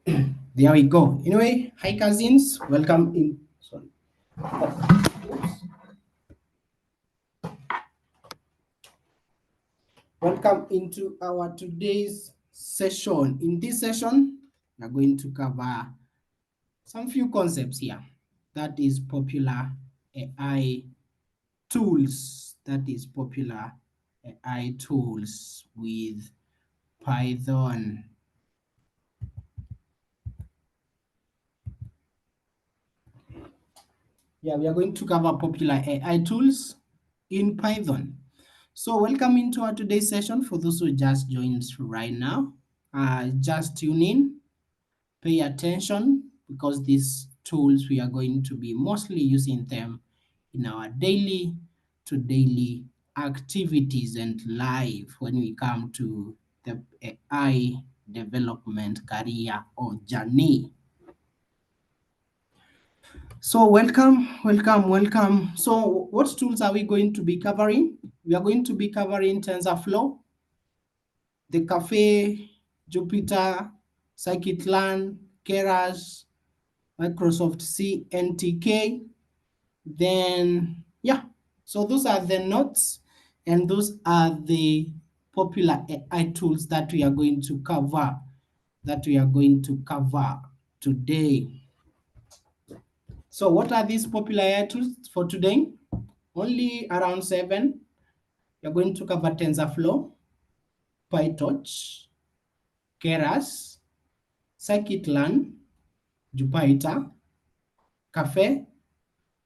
There we go. Anyway, hi cousins, welcome in. Sorry. Oops. Welcome into our today's session. In this session, we are going to cover some few concepts here. That is popular AI tools. That is popular AI tools with Python. Yeah, we are going to cover popular AI tools in Python. So welcome into our today's session. For those who just joined right now, just tune in, pay attention, because these tools we are going to be mostly using them in our daily to daily activities and life when we come to the AI development career or journey. So welcome. So what tools are we going to be covering? We are going to be covering TensorFlow, the Cafe, Jupyter, Scikit-learn, Keras, Microsoft CNTK. Then, yeah, so those are the notes and those are the popular AI tools that we are going to cover, today. So what are these popular AI tools for today? Only around 7. You're going to cover TensorFlow, PyTorch, Keras, Scikit-learn, Jupyter, Cafe,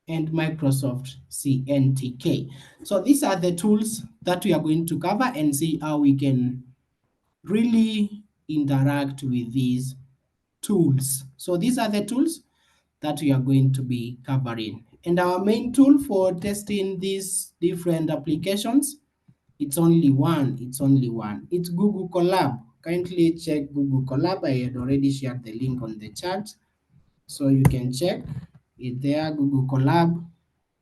and Microsoft CNTK. So these are the tools that we are going to cover and see how we can really interact with these tools. So these are the tools that we are going to be covering. And our main tool for testing these different applications, it's only one. It's Google Colab. Kindly check Google Colab. I had already shared the link on the chat, so you can check it there. Google Colab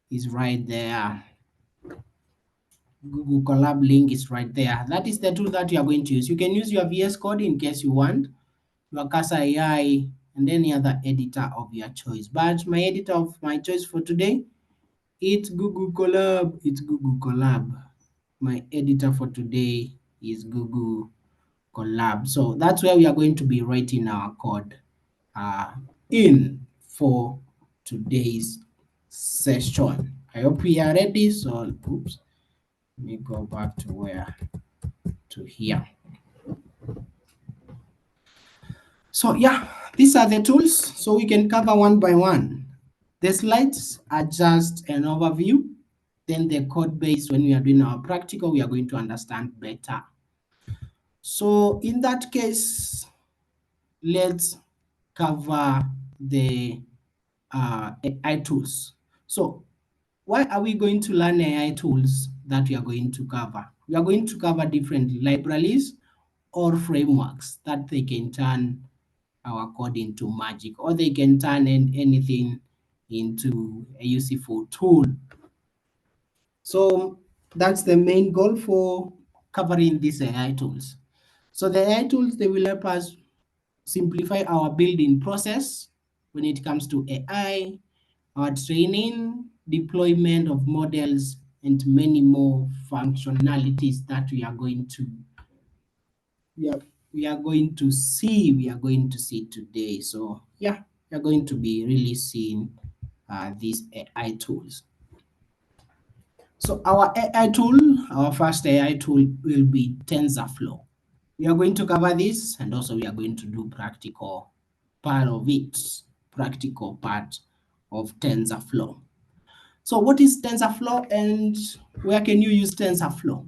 is right there. Google Colab link is right there. That is the tool that you are going to use. You can use your VS Code in case you want, your Casa AI, and any other editor of your choice. But my editor of my choice for today, it's Google Colab. My editor for today is Google Colab. So that's where we are going to be writing our code uh, in for today's session. I hope we are ready. So, oops, let me go back to here. So yeah, these are the tools. So we can cover one by one. The slides are just an overview. Then the code base, when we are doing our practical, we are going to understand better. So in that case, let's cover the AI tools. So why are we going to learn AI tools that we are going to cover? We are going to cover different libraries or frameworks that they can turn our code into magic, or they can turn anything into a useful tool. So that's the main goal for covering these AI tools. So the AI tools, they will help us simplify our building process when it comes to AI, our training, deployment of models, and many more functionalities that we are going to today. So yeah, we are going to be really seeing these AI tools. So our first AI tool will be TensorFlow. We are going to cover this, and also we are going to do practical part of TensorFlow. So what is TensorFlow and where can you use TensorFlow?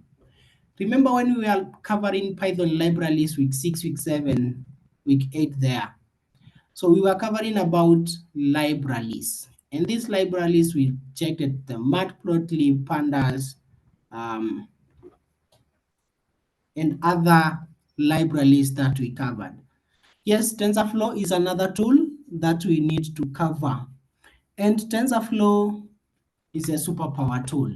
Remember when we are covering Python libraries week 6, week 7, week 8 there. So we were covering about libraries. And these libraries, we checked at the matplotlib, pandas, um, and other libraries that we covered. Yes, TensorFlow is another tool that we need to cover. And TensorFlow is a superpower tool.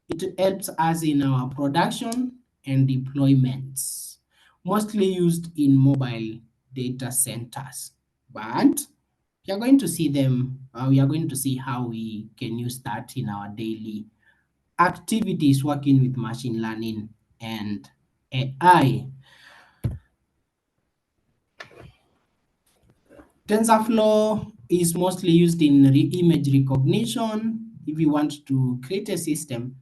It helps us in our production and deployments, mostly used in mobile data centers, but we are going to see them. We are going to see how we can use that in our daily activities working with machine learning and AI. TensorFlow is mostly used in image recognition. If you want to create a system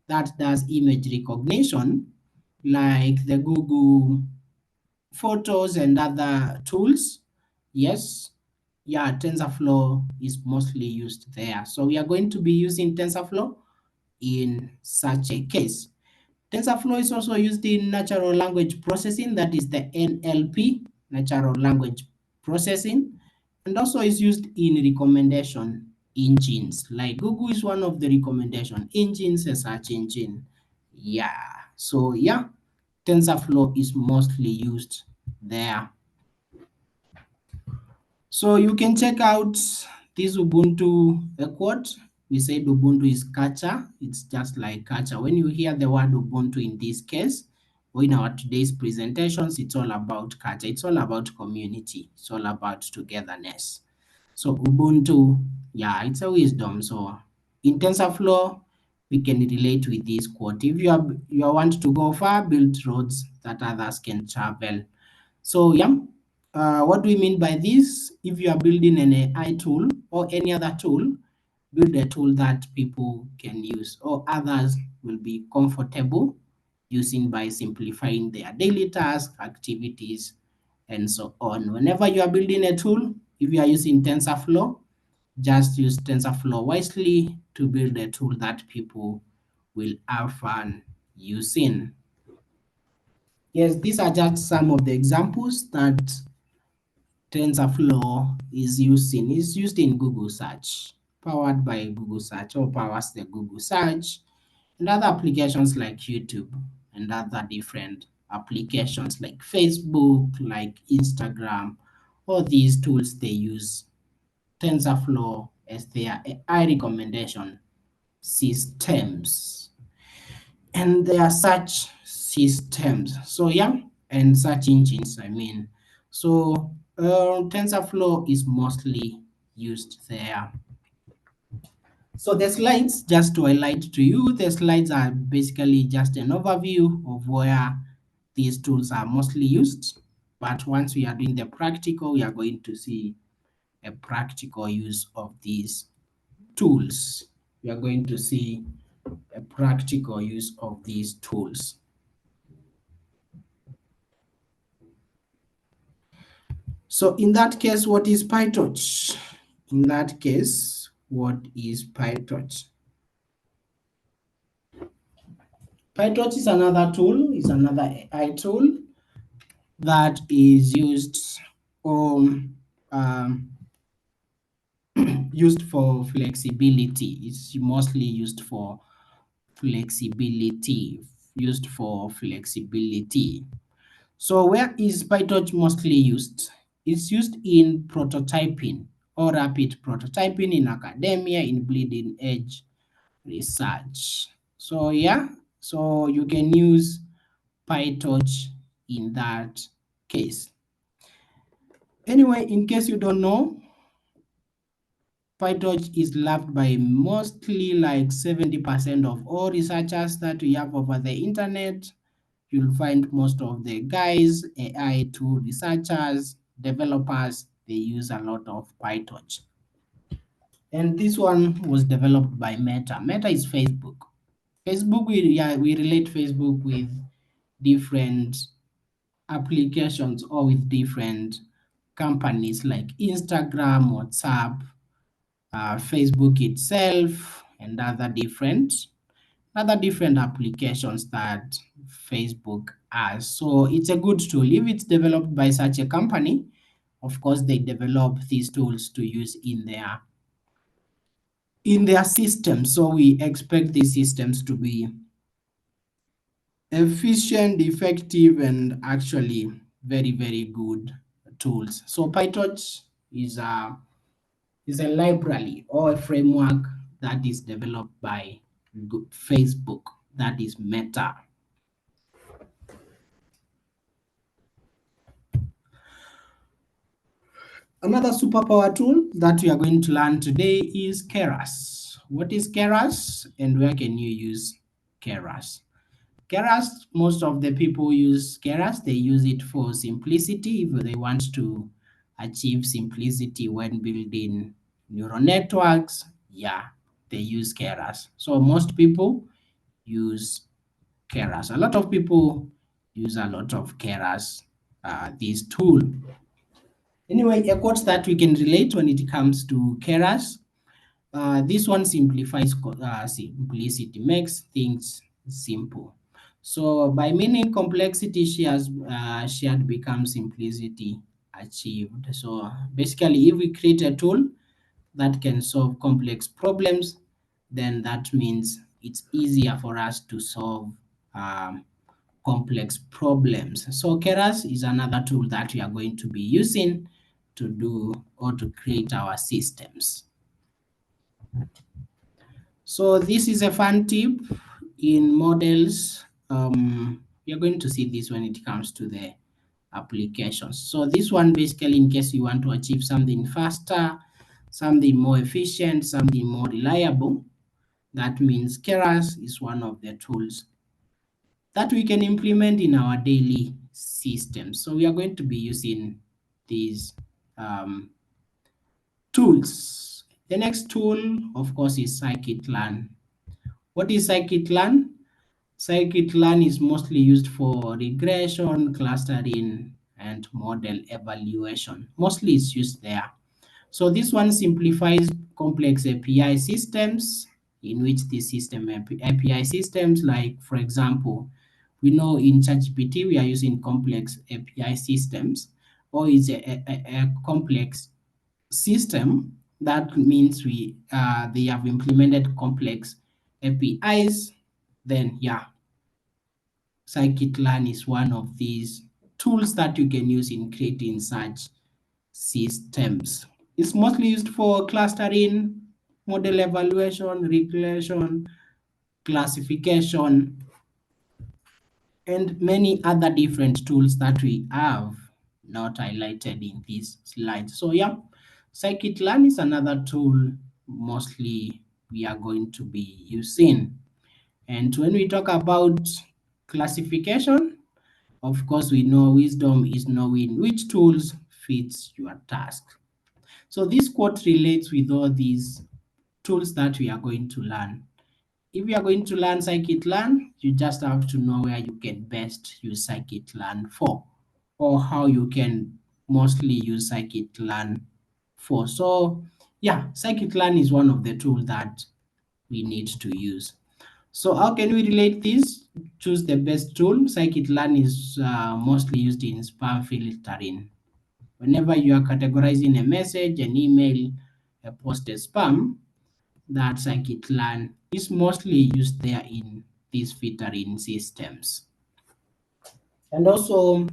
that does image recognition, like the Google Photos and other tools, yes, yeah, TensorFlow is mostly used there. So we are going to be using TensorFlow in such a case. TensorFlow is also used in natural language processing, that is the NLP, natural language processing, and also is used in recommendation engines. Like Google is one of the recommendation engines, a search engine. Yeah, so yeah, TensorFlow is mostly used there. So you can check out this Ubuntu quote. We said Ubuntu is culture. It's just like culture. When you hear the word Ubuntu in this case, or in our today's presentations, it's all about culture. It's all about community. It's all about togetherness. So Ubuntu, yeah, it's a wisdom. So in TensorFlow, we can relate with this quote. If you want to go far, build roads that others can travel. So yeah, what do we mean by this? If you are building an AI tool or any other tool, build a tool that people can use or others will be comfortable using by simplifying their daily tasks, activities, and so on. Whenever you are building a tool, if you are using TensorFlow, just use TensorFlow wisely to build a tool that people will have fun using. Yes, these are just some of the examples that TensorFlow is using. It's used in Google Search, powered by Google Search or powers the Google Search, and other applications like YouTube and other different applications like Facebook, like Instagram. All these tools, they use TensorFlow as their AI recommendation systems. And they are search systems. So yeah, and search engines, I mean. So TensorFlow is mostly used there. So the slides, just to highlight to you, the slides are basically just an overview of where these tools are mostly used. But once we are doing the practical, we are going to see a practical use of these tools. We are going to see a practical use of these tools. So in that case, what is PyTorch? In that case, what is PyTorch? PyTorch is another tool, is another AI tool that is used used for flexibility. It's mostly used for flexibility. Used for flexibility. So where is PyTorch mostly used? It's used in prototyping or rapid prototyping in academia, in bleeding edge research. So yeah, so you can use PyTorch in that case. Anyway, in case you don't know, PyTorch is loved by mostly like 70% of all researchers that we have over the internet. You'll find most of the guys, AI tool researchers, developers, they use a lot of PyTorch. And this one was developed by Meta. Meta is Facebook. Facebook, we relate Facebook with different applications or with different companies like Instagram, WhatsApp, Facebook itself, and other different applications that Facebook has. So it's a good tool. If it's developed by such a company, of course they develop these tools to use in their system. So we expect these systems to be efficient, effective, and actually very, very good tools. So PyTorch is a library or a framework that is developed by Facebook, that is Meta. Another superpower tool that we are going to learn today is Keras. What is Keras and where can you use Keras? Keras, most of the people use Keras. They use it for simplicity. If they want to achieve simplicity when building neural networks, yeah, they use Keras. So most people use Keras. A lot of people use a lot of Keras, this tool. Anyway, a quote that we can relate when it comes to Keras. This one simplifies simplicity, makes things simple. So by meaning complexity shared becomes simplicity achieved. So basically, if we create a tool that can solve complex problems, then that means it's easier for us to solve um, complex problems. So Keras is another tool that we are going to be using to do or to create our systems. So this is a fun tip in models. You're going to see this when it comes to the applications. So this one basically in case you want to achieve something faster, something more efficient, something more reliable, that means Keras is one of the tools that we can implement in our daily systems. So we are going to be using these um, tools. The next tool, of course, is scikit-learn. What is scikit-learn? Scikit-learn is mostly used for regression, clustering, and model evaluation. Mostly it's used there. So this one simplifies complex API systems in which the system API systems, like for example, we know in ChatGPT we are using complex API systems, or it's a complex system. That means they have implemented complex APIs. Then yeah, scikit-learn is one of these tools that you can use in creating such systems. It's mostly used for clustering, model evaluation, regression, classification, and many other different tools that we have not highlighted in this slide. So yeah, scikit-learn is another tool mostly we are going to be using. And when we talk about classification, of course, we know wisdom is knowing which tools fits your task. So this quote relates with all these tools that we are going to learn. If you are going to learn scikit-learn, you just have to know where you can best use scikit-learn for, or how you can mostly use scikit-learn for. So yeah, scikit-learn is one of the tools that we need to use. So how can we relate this? Choose the best tool. Scikit-learn is mostly used in spam filtering. Whenever you are categorizing a message, an email, a post, a spam, that scikit-learn is mostly used there in these filtering systems. And also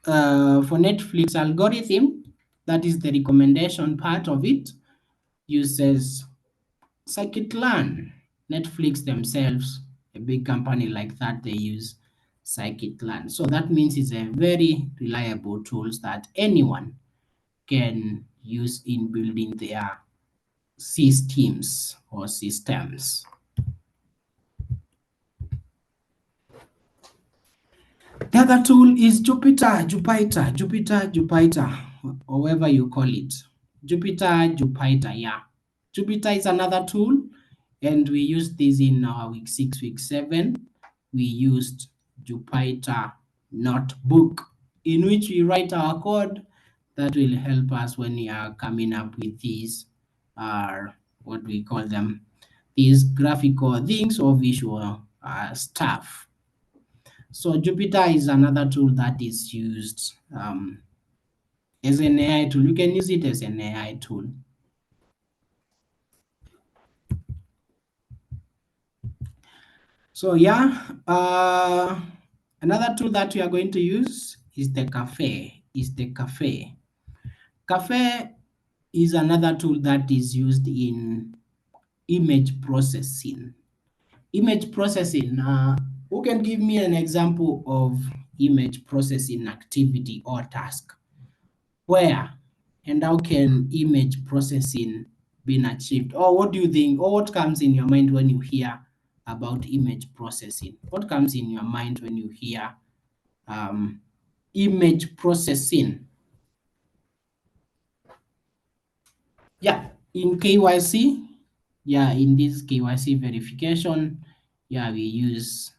for Netflix algorithm, that is the recommendation part of it, uses scikit-learn. Netflix themselves, a big company like that, they use scikit-learn. So that means it's a very reliable tools that anyone can use in building their systems or systems. The other tool is Jupyter, however you call it. Jupyter, yeah. Jupyter is another tool, and we used this in our week 6, week 7. We used Jupyter Notebook, in which we write our code that will help us when we are coming up with these, what we call them, these graphical things or visual stuff. So Jupyter is another tool that is used as an AI tool. You can use it as an AI tool. So yeah, another tool that we are going to use is the Caffe. Caffe is another tool that is used in image processing. Image processing. Who can give me an example of image processing activity or task where And how can image processing be achieved? Or what do you think, or what comes in your mind when you hear about image processing? What comes in your mind when you hear image processing? Yeah, in KYC, yeah, in this KYC verification, yeah, we use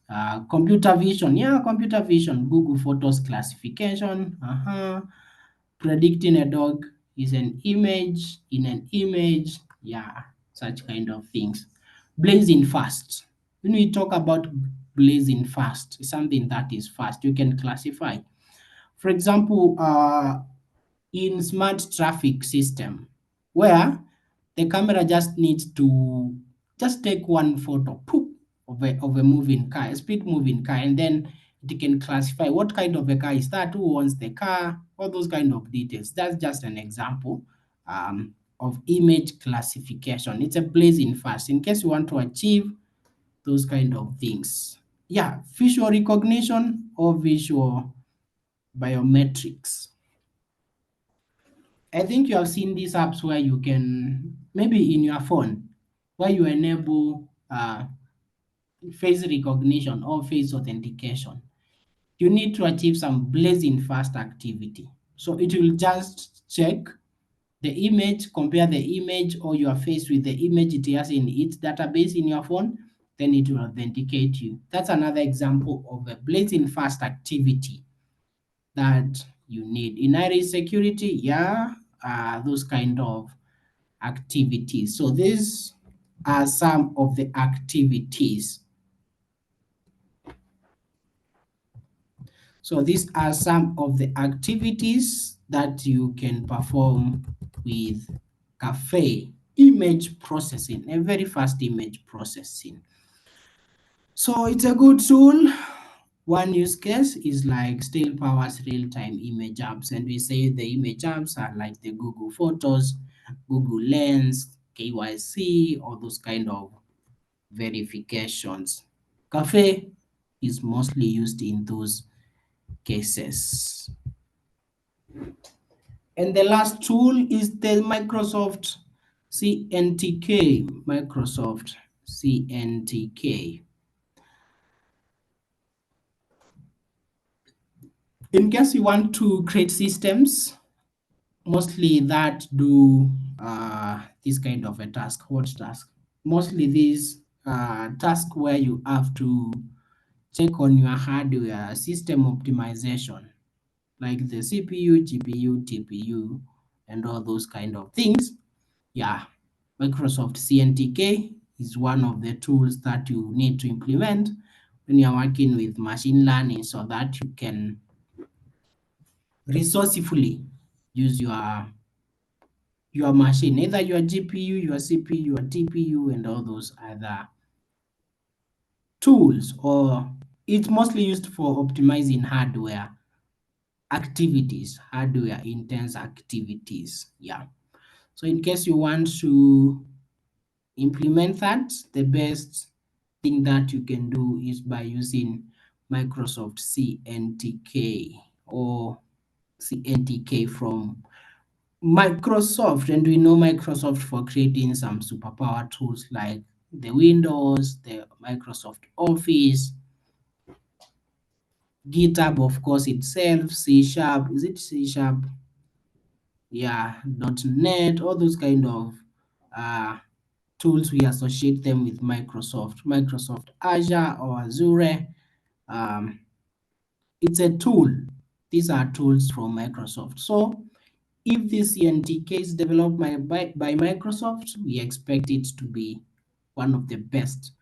computer vision. Yeah, computer vision, Google Photos classification. Predicting a dog is an image in an image. Yeah, such kind of things. Blazing fast. When we talk about blazing fast, something that is fast, you can classify. For example, in smart traffic system, where the camera just needs to just take one photo poof, of a moving car, a speed moving car, and then it can classify what kind of a car is that, who owns the car, all those kind of details. That's just an example of image classification. It's a blazing fast in case you want to achieve those kind of things. Yeah, visual recognition or visual biometrics. I think you have seen these apps where you can, maybe in your phone, where you enable face recognition or face authentication. You need to achieve some blazing fast activity. So it will just check the image, compare the image or your face with the image it has in its database in your phone, then it will authenticate you. That's another example of a blazing fast activity that you need. In iris security, yeah, those kind of activities. So these are some of the activities. So these are some of the activities that you can perform with Caffe image processing, a very fast image processing. So it's a good tool. One use case is like still powers real-time image apps, and we say the image apps are like the Google Photos, Google Lens, KYC, all those kind of verifications. Caffe is mostly used in those cases. And the last tool is the Microsoft CNTK. Microsoft CNTK. In case you want to create systems, mostly that do this kind of a task. What task? Mostly this task where you have to check on your hardware system optimization, like the CPU, GPU, TPU, and all those kind of things. Yeah, Microsoft CNTK is one of the tools that you need to implement when you're working with machine learning so that you can resourcefully use your machine, either your GPU, your CPU, your TPU, and all those other tools, or it's mostly used for optimizing hardware activities, hardware intense activities. Yeah. So in case you want to implement that, the best thing that you can do is by using Microsoft CNTK or CNTK from Microsoft. And we know Microsoft for creating some superpower tools like the Windows, the Microsoft Office, GitHub, of course, itself, C Sharp. Is it C Sharp? Yeah, .NET, all those kind of uh, tools, we associate them with Microsoft. Microsoft Azure or Azure, um, it's a tool. These are tools from Microsoft. So if this CNTK is developed by Microsoft, we expect it to be one of the best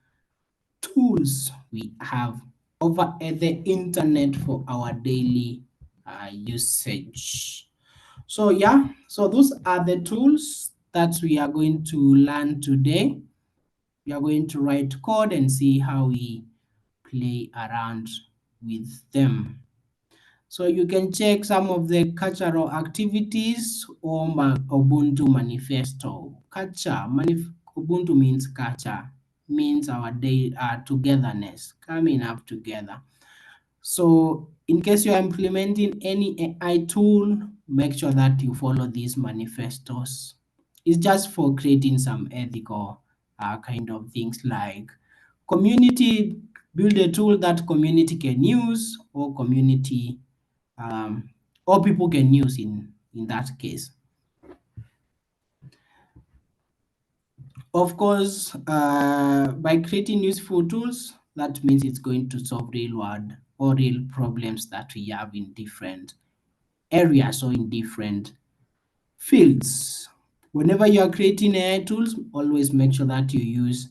tools we have over at the internet for our daily usage. So yeah, so those are the tools that we are going to learn today. We are going to write code and see how we play around with them. So you can check some of the cultural activities or Ubuntu manifesto. Ubuntu means culture, means our day togetherness, coming up together. So in case you are implementing any AI tool, make sure that you follow these manifestos. It's just for creating some ethical kind of things like community, build a tool that community can use or community or people can use in that case. Of course, by creating useful tools, that means it's going to solve real world or real problems that we have in different areas or in different fields. Whenever you are creating AI tools, always make sure that you use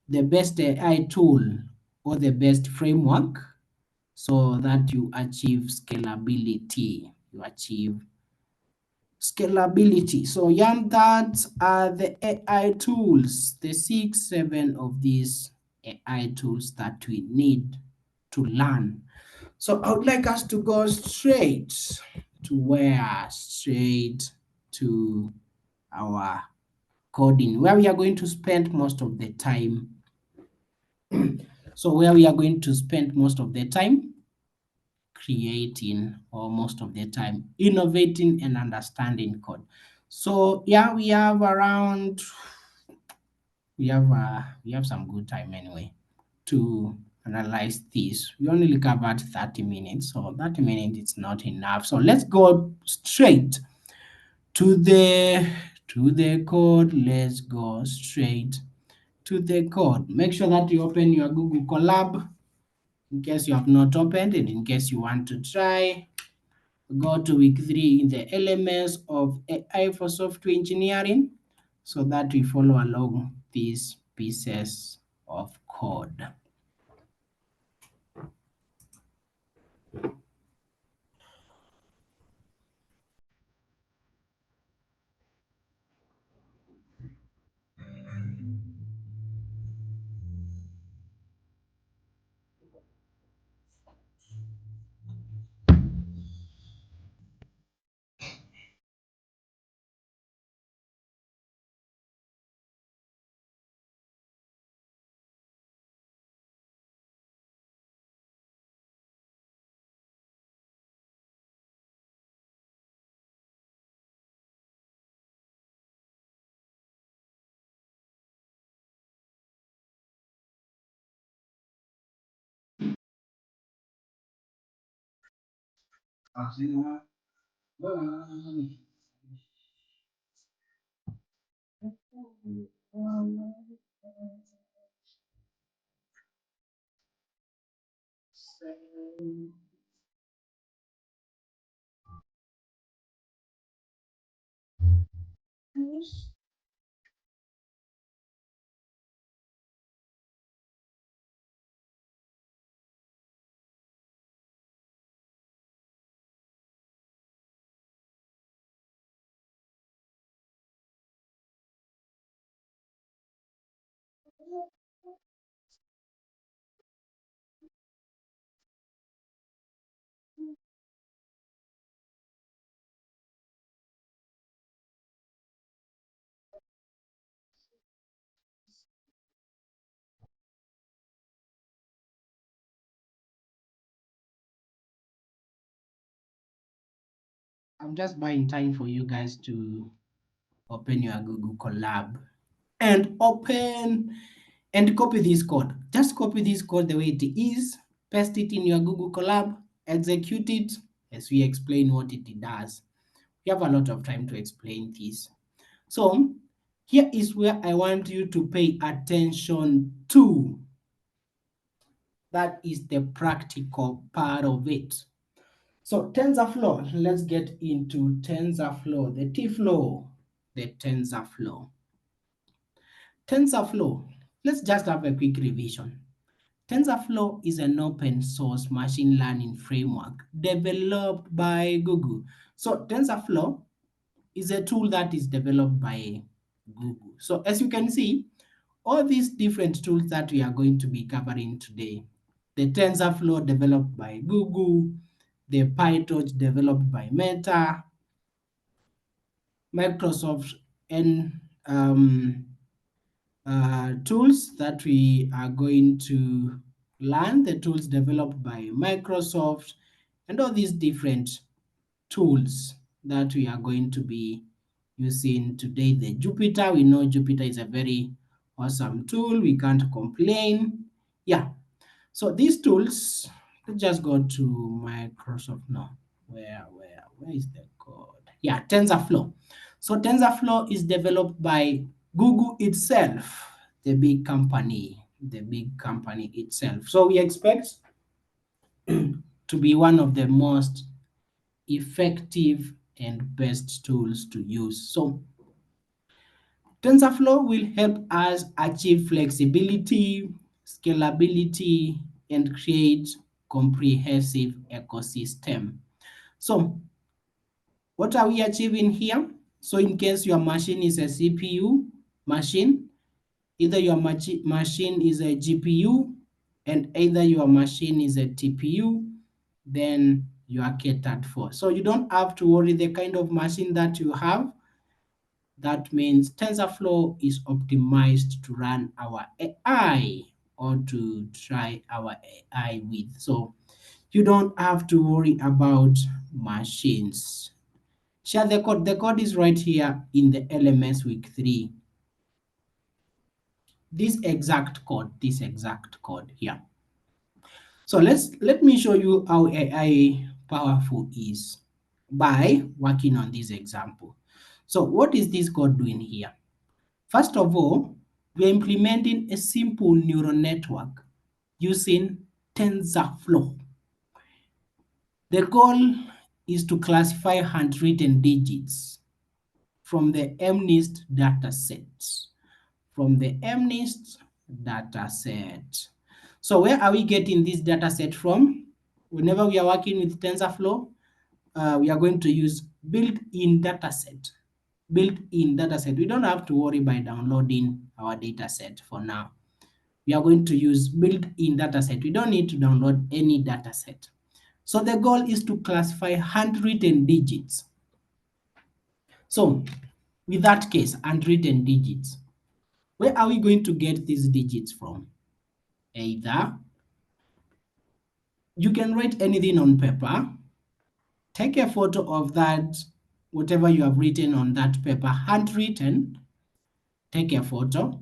the best AI tool or the best framework so that you achieve scalability. You achieve scalability. So yarn that are the AI tools, the 6, 7 of these AI tools that we need to learn. So I would like us to go straight to where? Straight to our coding, where we are going to spend most of the time. So where we are going to spend most of the time creating or most of the time innovating and understanding code. So yeah, we have some good time anyway to analyze this. We only covered 30 minutes, so 30 minutes is not enough. So let's go straight to the code. Let's go straight to the code. Make sure that you open your Google Colab in case you have not opened and in case you want to try. Go to week 3 in the elements of AI for software engineering so that we follow along these pieces of code. I'm just buying time for you guys to open your Google Colab and open and copy this code. Just copy this code the way it is, paste it in your Google Colab, execute it as we explain what it does. We have a lot of time to explain this. So here is where I want you to pay attention to. That is the practical part of it. So TensorFlow, let's get into TensorFlow, the T-flow, the TensorFlow. TensorFlow, let's just have a quick revision. TensorFlow is an open source machine learning framework developed by Google. So TensorFlow is a tool that is developed by Google. So as you can see, all these different tools that we are going to be covering today, the TensorFlow developed by Google, the PyTorch developed by Meta, Microsoft, and tools that we are going to learn the tools developed by Microsoft and all these different tools that we are going to be using today. The Jupyter, we know Jupyter is a very awesome tool. We can't complain. Yeah. So these tools, let's just go to Microsoft now. Where is the code? Yeah, TensorFlow. So TensorFlow is developed by Google itself, the big company itself. So we expect to be one of the most effective and best tools to use. So TensorFlow will help us achieve flexibility, scalability, and create comprehensive ecosystem. So what are we achieving here? So in case your machine is a CPU machine, either your machine is a GPU and either your machine is a TPU, then you are catered for. So you don't have to worry the kind of machine that you have. That means TensorFlow is optimized to run our AI or to try our AI with. So you don't have to worry about machines. Share the code. The code is right here in the LMS week 3. This exact code here. So let me show you how AI powerful is by working on this example. So what is this code doing here? First of all, we are implementing a simple neural network using TensorFlow. The goal is to classify handwritten digits from the MNIST dataset. So where are we getting this dataset from? Whenever we are working with TensorFlow, we are going to use built-in dataset. We don't have to worry by downloading our dataset for now. We are going to use built-in dataset. We don't need to download any dataset. So the goal is to classify handwritten digits. So with that case, handwritten digits, where are we going to get these digits from? Either you can write anything on paper, take a photo of that, whatever you have written on that paper, handwritten, take a photo,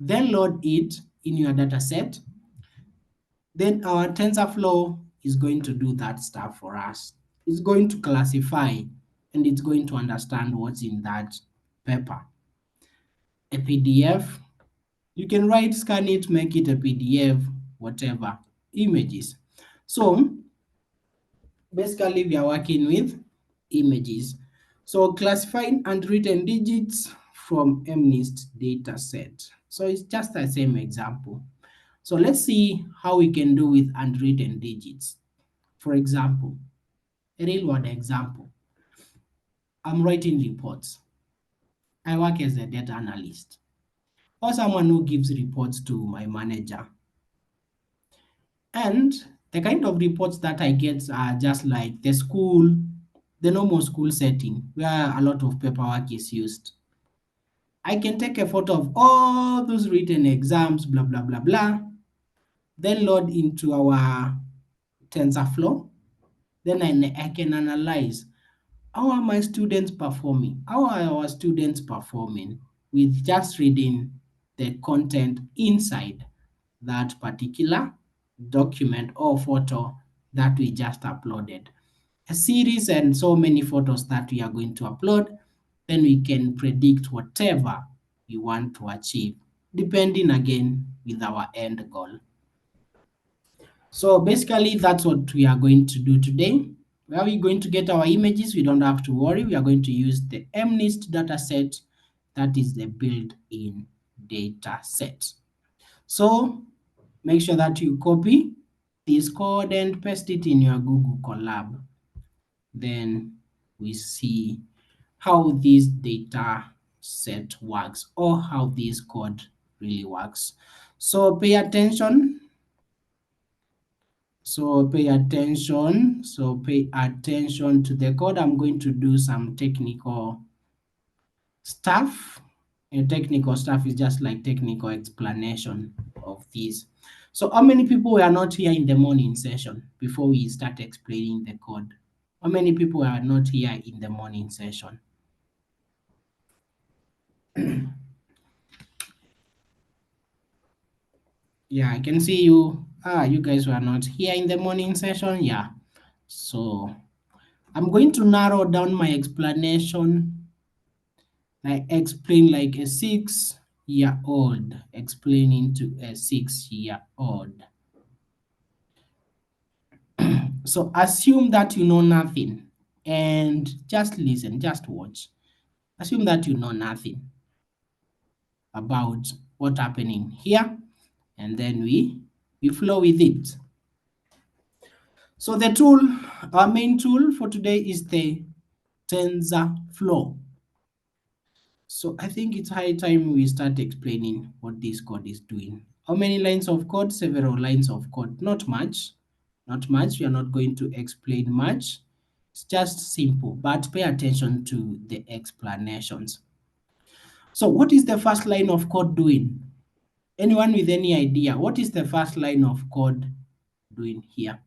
then load it in your data set. Then our TensorFlow is going to do that stuff for us. It's going to classify and it's going to understand what's in that paper. A PDF, you can write, scan it, make it a PDF, whatever, images. So basically we are working with images. So classifying handwritten digits from MNIST dataset. So it's just the same example. So let's see how we can do with handwritten digits. For example, a real world example. I'm writing reports. I work as a data analyst or someone who gives reports to my manager. And the kind of reports that I get are just like the normal school setting where a lot of paperwork is used. I can take a photo of all those written exams, blah, blah, blah, blah, then load into our TensorFlow. Then I can analyze, how are my students performing? How are our students performing with just reading the content inside that particular document or photo that we just uploaded? A series and so many photos that we are going to upload, then we can predict whatever we want to achieve, depending again with our end goal. So basically that's what we are going to do today. Where are we going to get our images? We don't have to worry. We are going to use the MNIST dataset, that is the built-in data set. So make sure that you copy this code and paste it in your Google Colab. Then we see how this data set works or how this code really works. So pay attention. Pay attention to the code. I'm going to do some technical stuff. And technical stuff is just like technical explanation of this. So how many people were not here in the morning session before we start explaining the code? How many people are not here in the morning session? Yeah, I can see you. You guys were not here in the morning session. Yeah. So I'm going to narrow down my explanation. I explain like a 6-year-old explaining to a 6-year-old. So assume that you know nothing and just listen, just watch. Assume that you know nothing about what's happening here, and then we flow with it. So the tool, our main tool for today is the TensorFlow. So I think it's high time we start explaining what this code is doing. How many lines of code? Several lines of code. Not much. Not much. We are not going to explain much. It's just simple, but pay attention to the explanations. So what is the first line of code doing? Anyone with any idea? What is the first line of code doing here?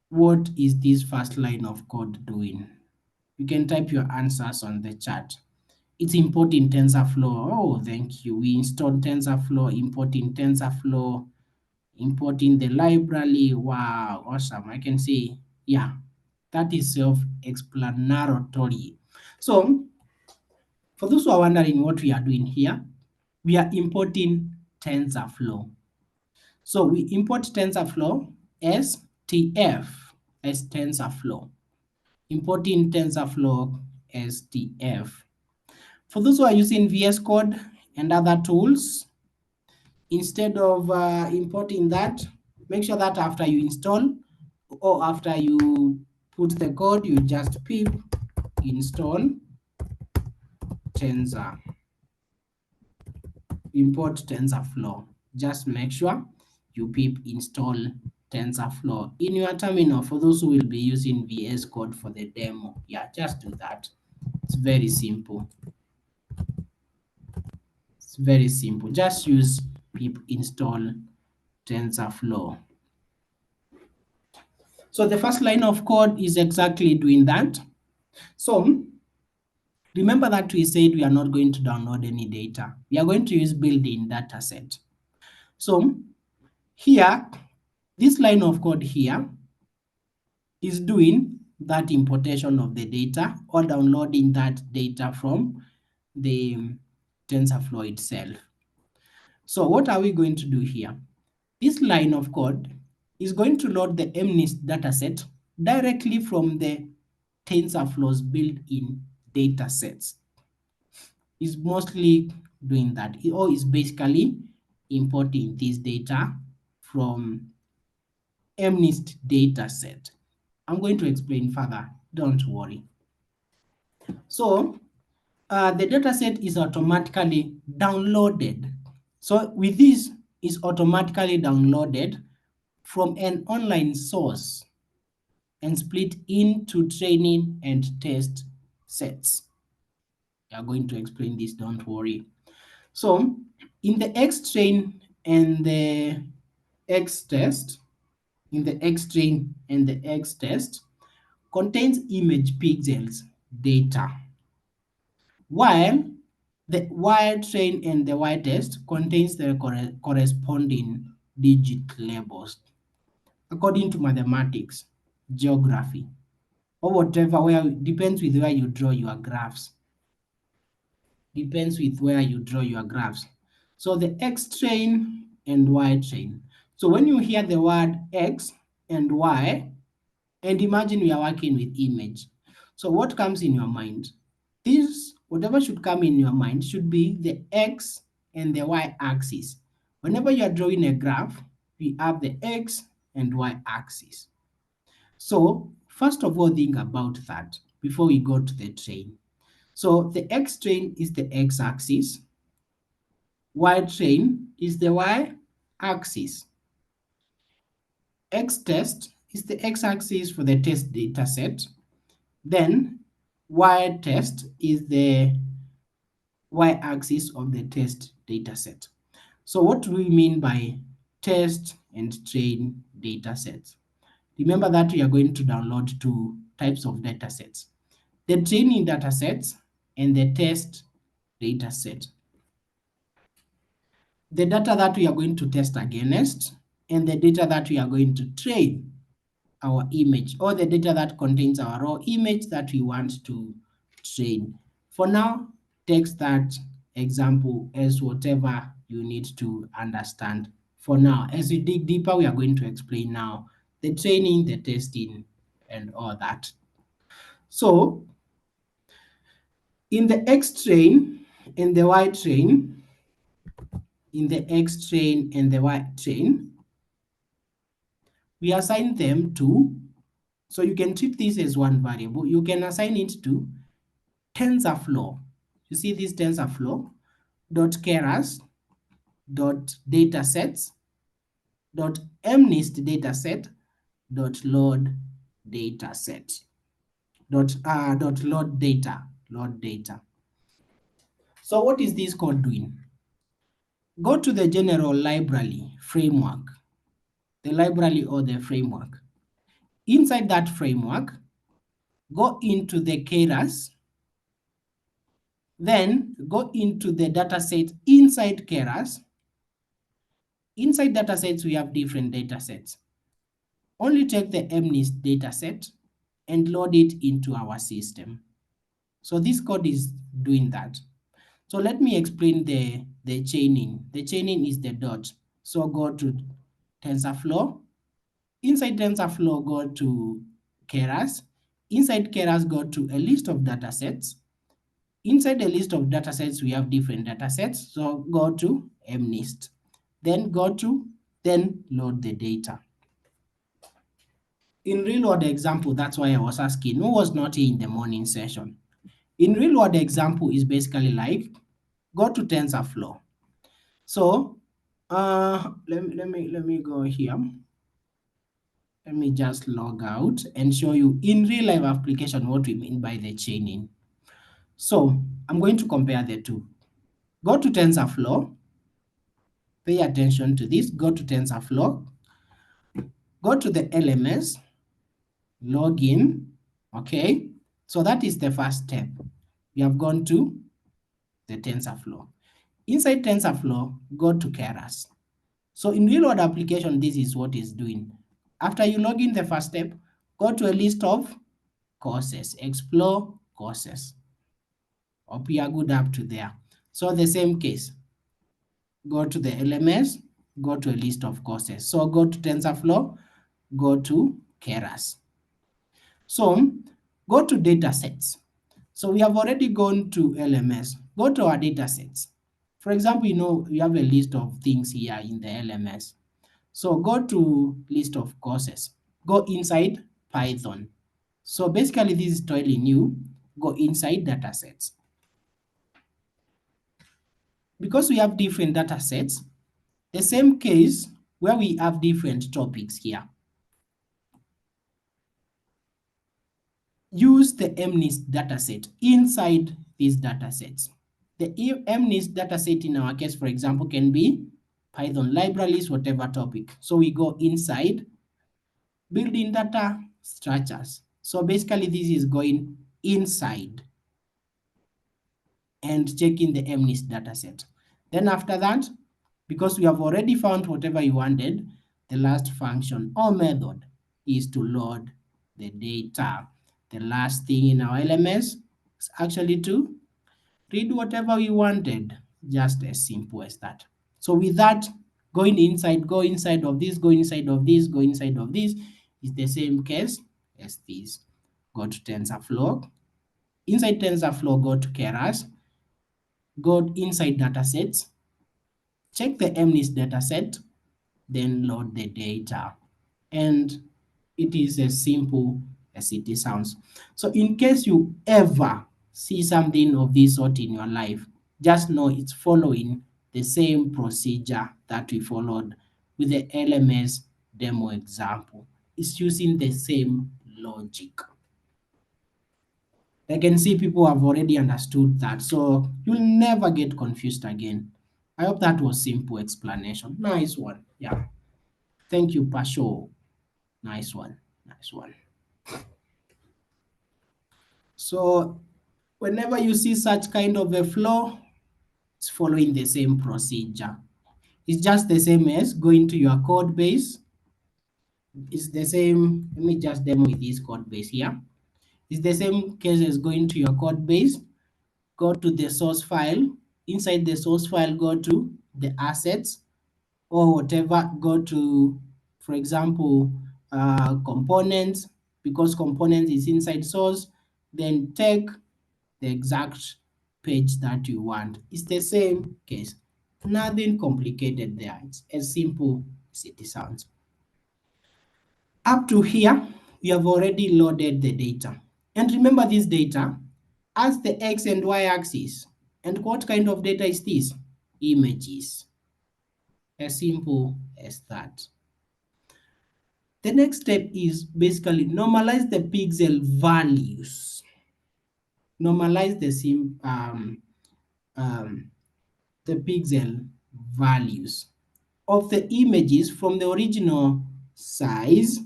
What is this first line of code doing? You can type your answers on the chat. It's importing TensorFlow. Oh, thank you. We installed TensorFlow, importing TensorFlow, importing the library. Wow, awesome. I can see, yeah, that is self-explanatory. So, for those who are wondering what we are doing here, we are importing TensorFlow. So we import TensorFlow as TF as TensorFlow. Importing TensorFlow as TF. For those who are using VS Code and other tools, instead of importing that, make sure that after you install or after you put the code, you just pip install Tensor, import TensorFlow. Just make sure you pip install TensorFlow in your terminal for those who will be using VS Code for the demo. Yeah, just do that. It's very simple. It's very simple. Just use pip install TensorFlow. So the first line of code is exactly doing that. So remember that we said we are not going to download any data. We are going to use built-in dataset. So here, this line of code here is doing that importation of the data or downloading that data from the TensorFlow itself. So what are we going to do here? This line of code is going to load the MNIST dataset directly from the TensorFlow's built-in datasets. Is mostly doing that, or is basically importing this data from MNIST dataset. I'm going to explain further, don't worry. So the dataset is automatically downloaded. So with this, is automatically downloaded from an online source and split into training and test sets. We are going to explain this, don't worry. So in the X-train and the X-test, in the X-train and the X-test contains image pixels data, while the Y-train and the Y-test contains the corresponding digit labels according to mathematics, geography, or whatever, where depends with where you draw your graphs. Depends with where you draw your graphs. So the X train and Y train. So when you hear the word X and Y, and imagine we are working with image. So what comes in your mind? This, whatever should come in your mind should be the X and the Y axis. Whenever you are drawing a graph, we have the X and Y axis. So first of all, think about that before we go to the train. So the X train is the X axis, Y train is the Y axis. X test is the X axis for the test data set. Then Y test is the Y axis of the test data set. So what do we mean by test and train data sets? Remember that we are going to download two types of data sets, the training data sets and the test data set. The data that we are going to test against and the data that we are going to train our image, or the data that contains our raw image that we want to train. For now, take that example as whatever you need to understand. For now, as we dig deeper, we are going to explain now the training, the testing, and all that. So, in the X train and the Y train, in the X train and the Y train, we assign them to, so you can treat this as one variable. You can assign it to TensorFlow. You see this TensorFlow dot keras dot datasets dot mnist dataset dot load dataset dot load data. So what is this code doing? Go to the general library framework, the library or the framework. Inside that framework, go into the keras, then go into the dataset inside keras. Inside datasets, we have different datasets. Only take the MNIST dataset and load it into our system. So this code is doing that. So let me explain the chaining. The chaining is the dot. So go to TensorFlow. Inside TensorFlow, go to keras. Inside keras, go to a list of datasets. Inside the list of datasets, we have different datasets. So go to MNIST. Then then load the data. In real world example, that's why I was asking who was not here in the morning session. In real world example is basically like, go to TensorFlow. So let me go here. Let me just log out and show you in real life application what we mean by the chaining. So I'm going to compare the two. Go to TensorFlow. Pay attention to this. Go to TensorFlow. Go to the LMS. Log in. Okay. So that is the first step. We have gone to the TensorFlow. Inside TensorFlow, go to keras. So in real world application, this is what it's doing. After you log in the first step, go to a list of courses, explore courses. Hope you are good up to there. So the same case, go to the LMS, go to a list of courses. So go to TensorFlow, go to keras. So go to datasets. So we have already gone to LMS. Go to our datasets. For example, you have a list of things here in the LMS. So go to list of courses. Go inside Python. So basically this is totally new. Go inside datasets. Because we have different datasets, the same case where we have different topics here. Use the MNIST dataset inside these datasets. The MNIST dataset in our case, for example, can be Python libraries, whatever topic. So we go inside building data structures. So basically this is going inside and checking the MNIST dataset. Then after that, because we have already found whatever you wanted, the last function or method is to load the data. The last thing in our LMS is actually to read whatever we wanted, just as simple as that. So with that, go inside of this, go inside of this, go inside of this is the same case as this. Go to TensorFlow. Inside TensorFlow, go to keras, go inside datasets, check the MNIST dataset, then load the data. And it is as simple as it sounds. So in case you ever see something of this sort in your life, just know it's following the same procedure that we followed with the LMS demo example. It's using the same logic. I can see people have already understood that, so you'll never get confused again. I hope that was simple explanation. Nice one. Yeah. Thank you, Pasho. Nice one. Nice one. So whenever you see such kind of a flow, it's following the same procedure. It's just the same as going to your code base. It's the same. Let me just demo with this code base here. It's the same case as going to your code base. Go to the source file. Inside the source file, go to the assets or whatever. Go to, for example, components, because components is inside source. Then take the exact page that you want. It's the same case. Nothing complicated there. It's as simple as it sounds. Up to here, we have already loaded the data. And remember this data as the X and Y axis. And what kind of data is this? Images. As simple as that. The next step is basically normalize the pixel values. Normalize the pixel values of the images from the original size.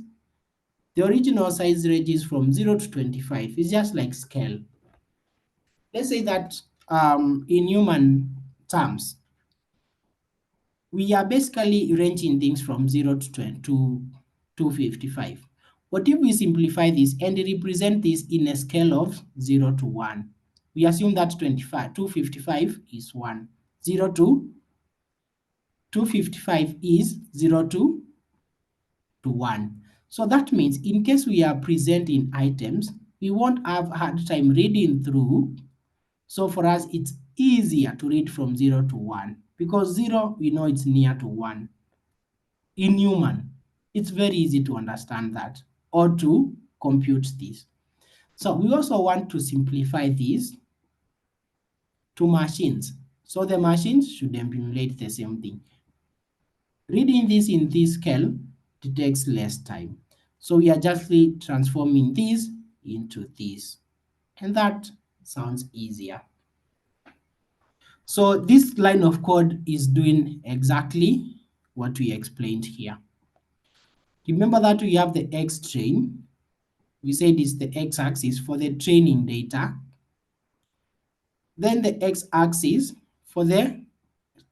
The original size ranges from 0 to 25. It's just like scale. Let's say that in human terms, we are basically ranging things from 0 to 20 to 255. What if we simplify this and represent this in a scale of 0 to 1? We assume that 255 is 1. 0 to 255 is 0 to 1. So that means in case we are presenting items, we won't have a hard time reading through. So for us, it's easier to read from 0 to 1 because 0, we know it's near to 1. In human, it's very easy to understand that or to compute this. So we also want to simplify this to machines. So the machines should emulate the same thing. Reading this in this scale, it takes less time. So we are just transforming this into this. And that sounds easier. So this line of code is doing exactly what we explained here. Remember that we have the X train. We said it's the X-axis for the training data. Then the X-axis for the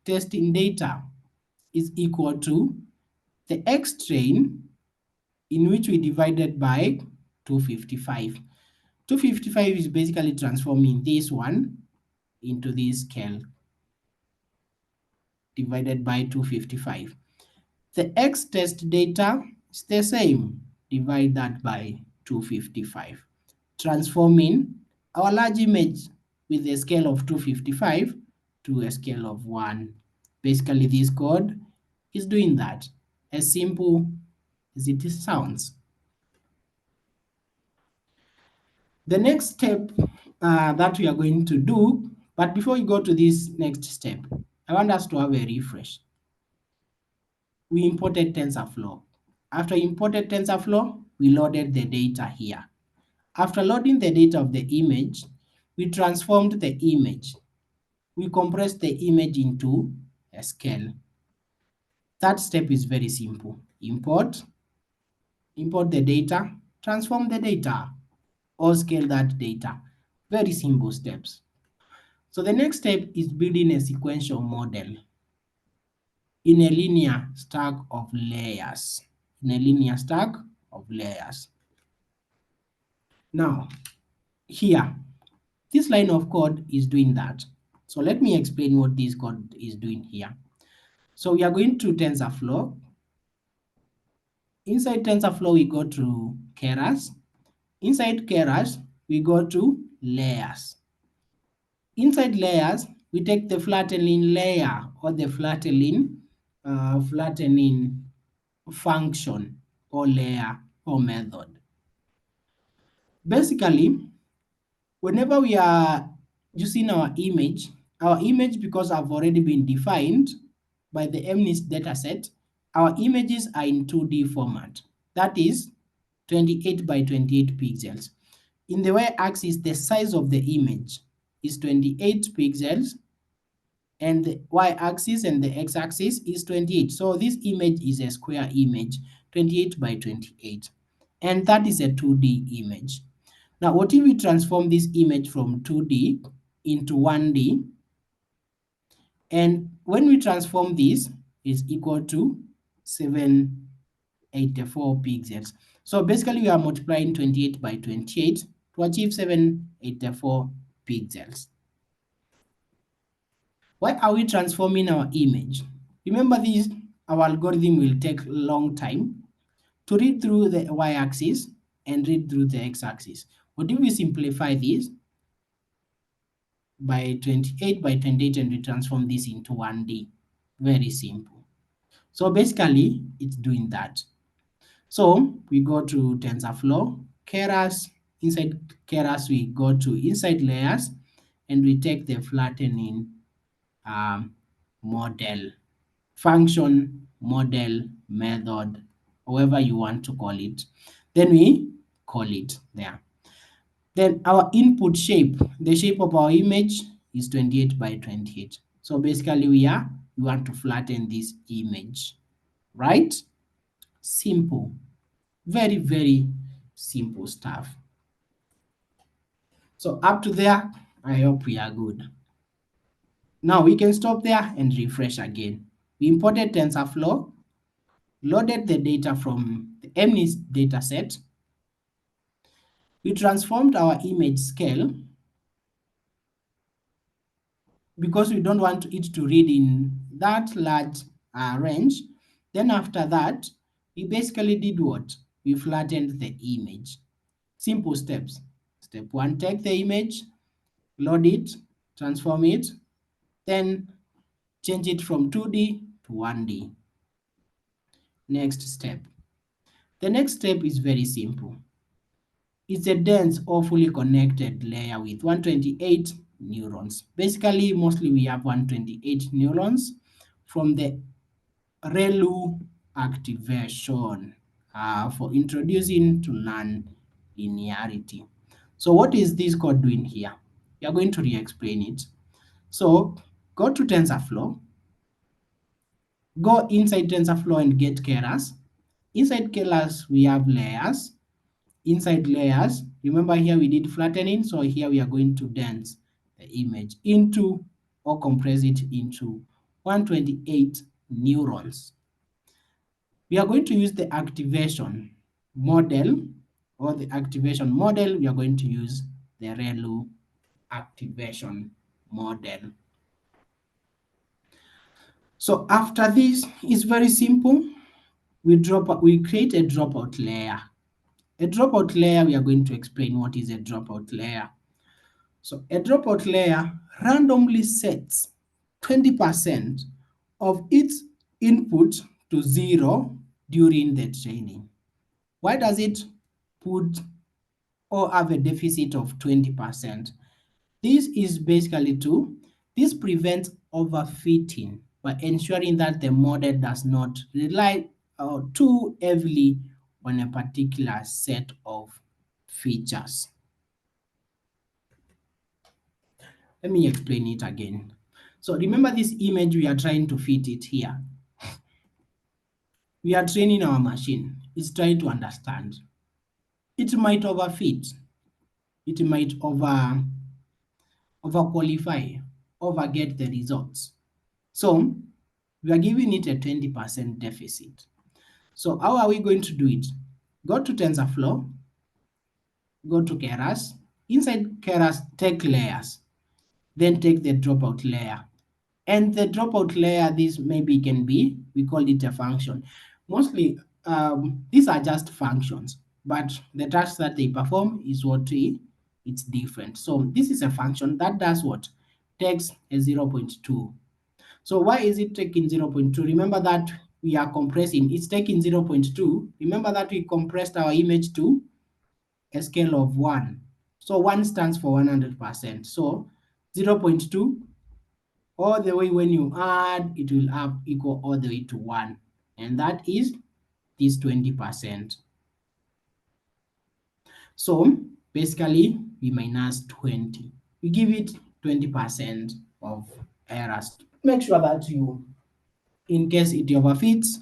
testing data is equal to the X train, in which we divided by 255. 255 is basically transforming this one into this scale divided by 255. The X test data is the same. Divide that by 255. Transforming our large image with a scale of 255 to a scale of 1. Basically, this code is doing that. As simple as it sounds. The next step that we are going to do, but before we go to this next step, I want us to have a refresh. We imported TensorFlow. After imported TensorFlow, we loaded the data here. After loading the data of the image, we transformed the image. We compressed the image into a scale. That step is very simple. Import the data, transform the data, or scale that data. Very simple steps. So the next step is building a sequential model in a linear stack of layers. Now, here, this line of code is doing that. So let me explain what this code is doing here. So we are going to TensorFlow. Inside TensorFlow, we go to Keras. Inside Keras, we go to layers. Inside layers, we take the flattening layer or the flattening function or layer or method. Basically, whenever we are using our image, because have already been defined by the MNIST dataset, our images are in 2D format. That is 28 by 28 pixels. In the y-axis, the size of the image is 28 pixels, and the y-axis and the x-axis is 28. So this image is a square image, 28 by 28, and that is a 2D image. Now, what if we transform this image from 2D into 1D? And when we transform this, is equal to 784 pixels. So basically, we are multiplying 28 by 28 to achieve 784 pixels. Why are we transforming our image? Remember this, our algorithm will take a long time to read through the y-axis and read through the x-axis. What if we simplify this by 28 by 28 and we transform this into 1D? Very simple. So basically, it's doing that. So we go to TensorFlow, Keras. Inside Keras, we go to inside layers and we take the flattening model, function, model, method, however you want to call it. Then we call it there. Then our input shape, the shape of our image is 28 by 28. So basically we want to flatten this image, right? Simple. Very, very simple stuff. So up to there, I hope we are good. Now we can stop there and refresh again. We imported TensorFlow, loaded the data from the MNIST dataset. We transformed our image scale because we don't want it to read in that large range. Then after that, we basically did what? We flattened the image. Simple steps. Step 1, take the image, load it, transform it, then change it from 2D to 1D. Next step. The next step is very simple. It's a dense or fully connected layer with 128 neurons. Basically, mostly we have 128 neurons from the ReLU activation for introducing to non-linearity. So what is this code doing here? We are going to re-explain it. So go to TensorFlow, go inside TensorFlow and get Keras. Inside Keras, we have layers. Inside layers, remember here we did flattening, so here we are going to dense the image into or compress it into 128 neurons. We are going to use the activation model or the activation model. We are going to use the ReLU activation model. So after this, it's very simple. We create a dropout layer. A dropout layer, we are going to explain what is a dropout layer. So a dropout layer randomly sets 20% of its input to 0 during the training. Why does it put or have a deficit of 20%? This is basically this prevents overfitting by ensuring that the model does not rely too heavily on a particular set of features. Let me explain it again. So remember this image, we are trying to fit it here. We are training our machine. It's trying to understand. It might overfit. It might overqualify, overget the results. So we are giving it a 20% deficit. So how are we going to do it? Go to TensorFlow, go to Keras. Inside Keras, take layers, then take the dropout layer. And the dropout layer, this maybe can be, we call it a function. Mostly, these are just functions, but the task that they perform is what it's different. So this is a function that does what? Takes a 0.2. So why is it taking 0.2? Remember that we are compressing, it's taking 0.2. Remember that we compressed our image to a scale of 1. So 1 stands for 100%. So 0.2, all the way when you add, it will have equal all the way to 1. And that is this 20%. So basically, we minus 20. We give it 20% of errors make sure that you, in case it overfits,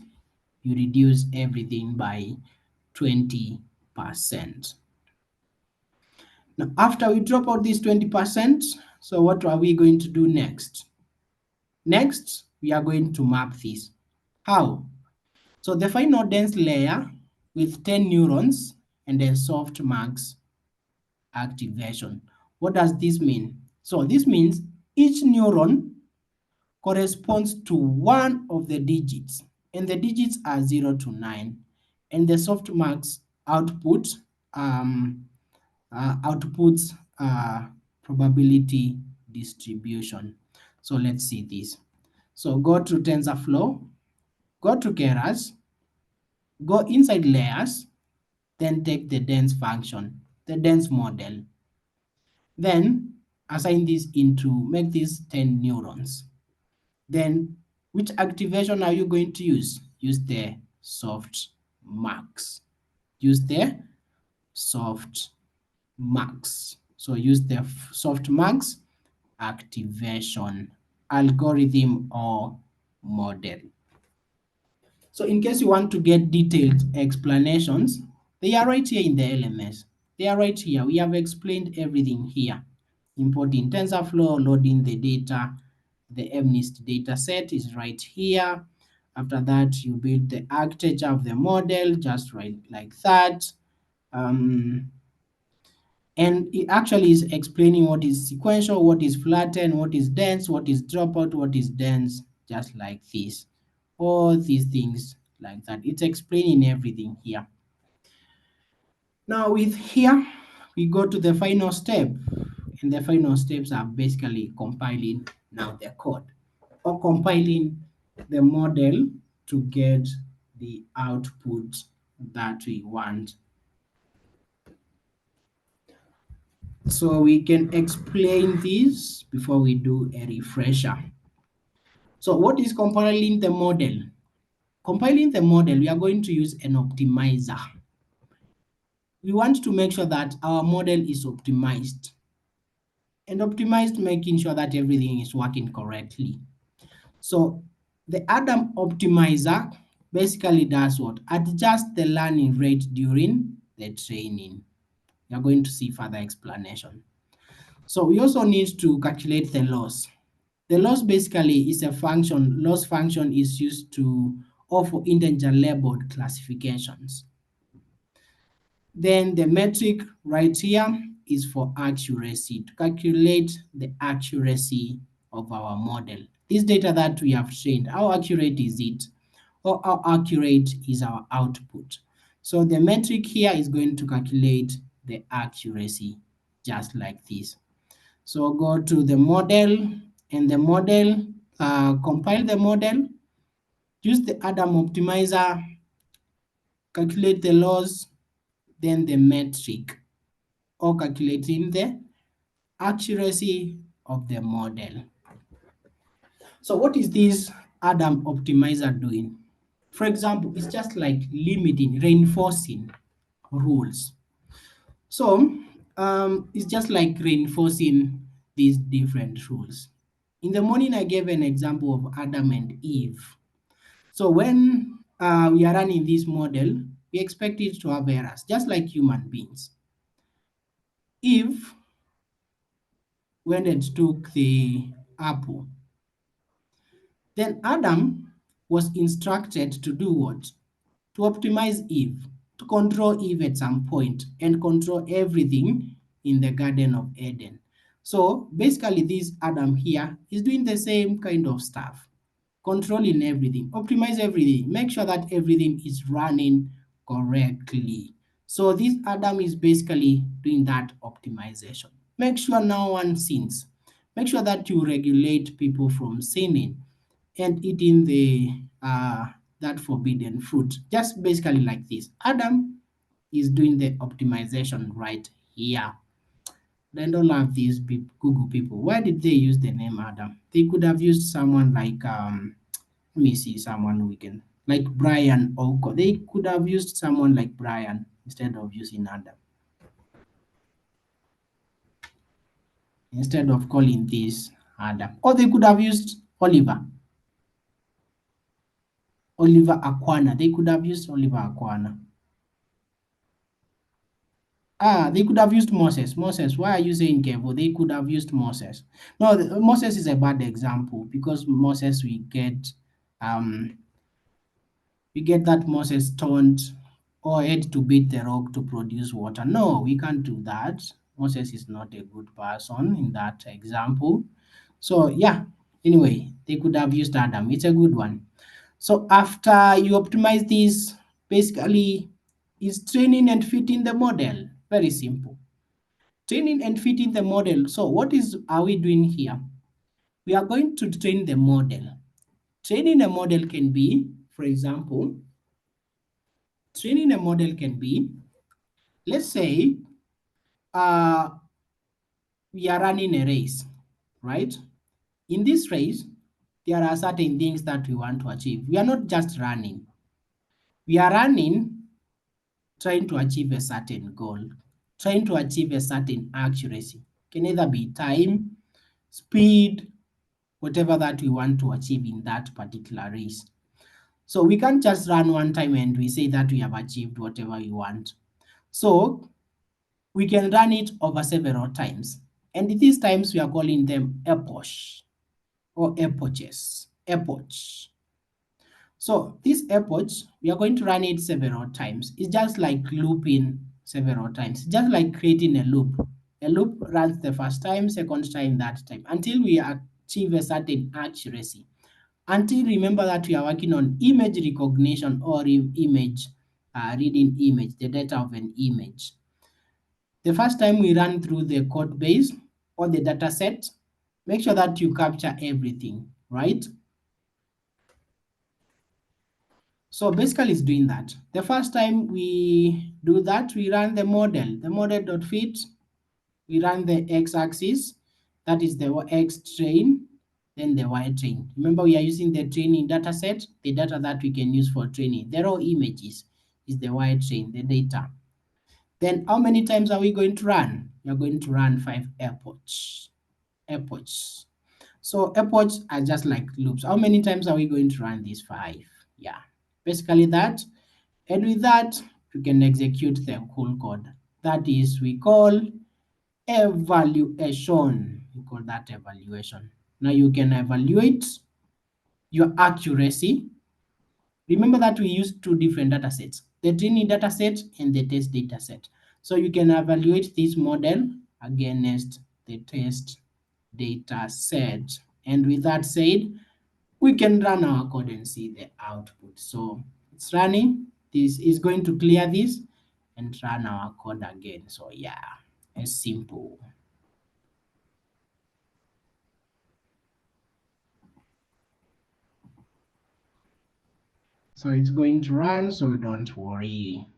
you reduce everything by 20%. Now, after we drop out this 20%, so what are we going to do next? Next, we are going to map this. How? So the final dense layer with 10 neurons and a softmax activation. What does this mean? So this means each neuron corresponds to one of the digits, and the digits are 0 to 9, and the softmax output outputs probability distribution. So let's see this. So go to TensorFlow, go to Keras, go inside layers, then take the dense function, the dense model. Then assign this into, make this 10 neurons. Then which activation are you going to use? Use the softmax. Use the softmax. So use the softmax activation algorithm or model. So in case you want to get detailed explanations, they are right here in the LMS. They are right here. We have explained everything here. Importing TensorFlow, loading the data, the MNIST data set is right here. After that, you build the architecture of the model, just right like that. And it actually is explaining what is sequential, what is flattened, what is dense, what is dropout, what is dense, just like this. All these things like that. It's explaining everything here. Now with here, we go to the final step. And the final steps are basically compiling now the code or compiling the model to get the output that we want. So we can explain this before we do a refresher. So what is compiling the model? Compiling the model, we are going to use an optimizer. We want to make sure that our model is optimized. And optimized, making sure that everything is working correctly. So the Adam optimizer basically does what? Adjust the learning rate during the training. You are going to see further explanation. So we also need to calculate the loss. The loss basically is a function. Loss function is used to offer integer labeled classifications. Then the metric right here is for accuracy, to calculate the accuracy of our model. This data that we have trained, how accurate is it? Or how accurate is our output? So the metric here is going to calculate the accuracy just like this. So go to the model, and the model, compile the model, use the Adam optimizer, calculate the loss, then the metric, or calculating the accuracy of the model. So what is this Adam optimizer doing? For example, it's just like limiting, reinforcing rules. So it's just like reinforcing these different rules. In the morning, I gave an example of Adam and Eve. So when we are running this model, we expect it to have errors, just like human beings. Eve went and took the apple. Then Adam was instructed to do what? To optimize Eve, to control Eve at some point and control everything in the Garden of Eden. So basically this Adam here is doing the same kind of stuff, controlling everything, optimize everything, make sure that everything is running correctly. So this Adam is basically doing that optimization. Make sure no one sins. Make sure that you regulate people from sinning and eating the that forbidden fruit. Just basically like this. Adam is doing the optimization right here. They don't love these Google people. Why did they use the name Adam? They could have used someone like let me see someone we can like Brian Oko. They could have used someone like Brian instead of using Adam. Instead of calling this Adam. Or they could have used Oliver. Oliver Aquana. They could have used Oliver Aquana. They could have used Moses. Moses, why are you saying Kevo? They could have used Moses. No, Moses is a bad example because Moses um we get that Moses turned or had to beat the rock to produce water. No, we can't do that. Moses is not a good person in that example. So yeah, anyway, they could have used Adam. It's a good one. So after you optimize this, basically is training and fitting the model. Very simple. Training and fitting the model. So what is are we doing here? We are going to train the model. Training a model can be, for example, training a model can be, let's say, uh, we are running a race, right? In this race, there are certain things that we want to achieve. We are not just running. We are running trying to achieve a certain goal, trying to achieve a certain accuracy. Can either be time, speed, whatever that we want to achieve in that particular race. So we can't just run one time and we say that we have achieved whatever we want. So we can run it over several times. And these times we are calling them epochs or epochs. Epoch. So this epoch, we are going to run it several times. It's just like looping several times, just like creating a loop. A loop runs the first time, second time, that time, until we achieve a certain accuracy. Until remember that we are working on image recognition or image reading image, the data of an image. The first time we run through the code base or the data set, make sure that you capture everything, right? So basically it's doing that. The first time we do that, we run the model.fit, we run the x-axis, that is the x train, then the y train. Remember we are using the training data set, the data that we can use for training. The raw images is the y train, the data. Then how many times are we going to run? We are going to run 5 epochs. Epochs. So epochs are just like loops. How many times are we going to run these 5? Yeah, basically that. And with that, you can execute the whole code. That is, we call evaluation. We call that evaluation. Now you can evaluate your accuracy. Remember that we use two different data sets, the training data set and the test data set. So you can evaluate this model against the test data set. And with that said, we can run our code and see the output. So it's running. This is going to clear this and run our code again. So yeah, it's simple. So it's going to run, so don't worry.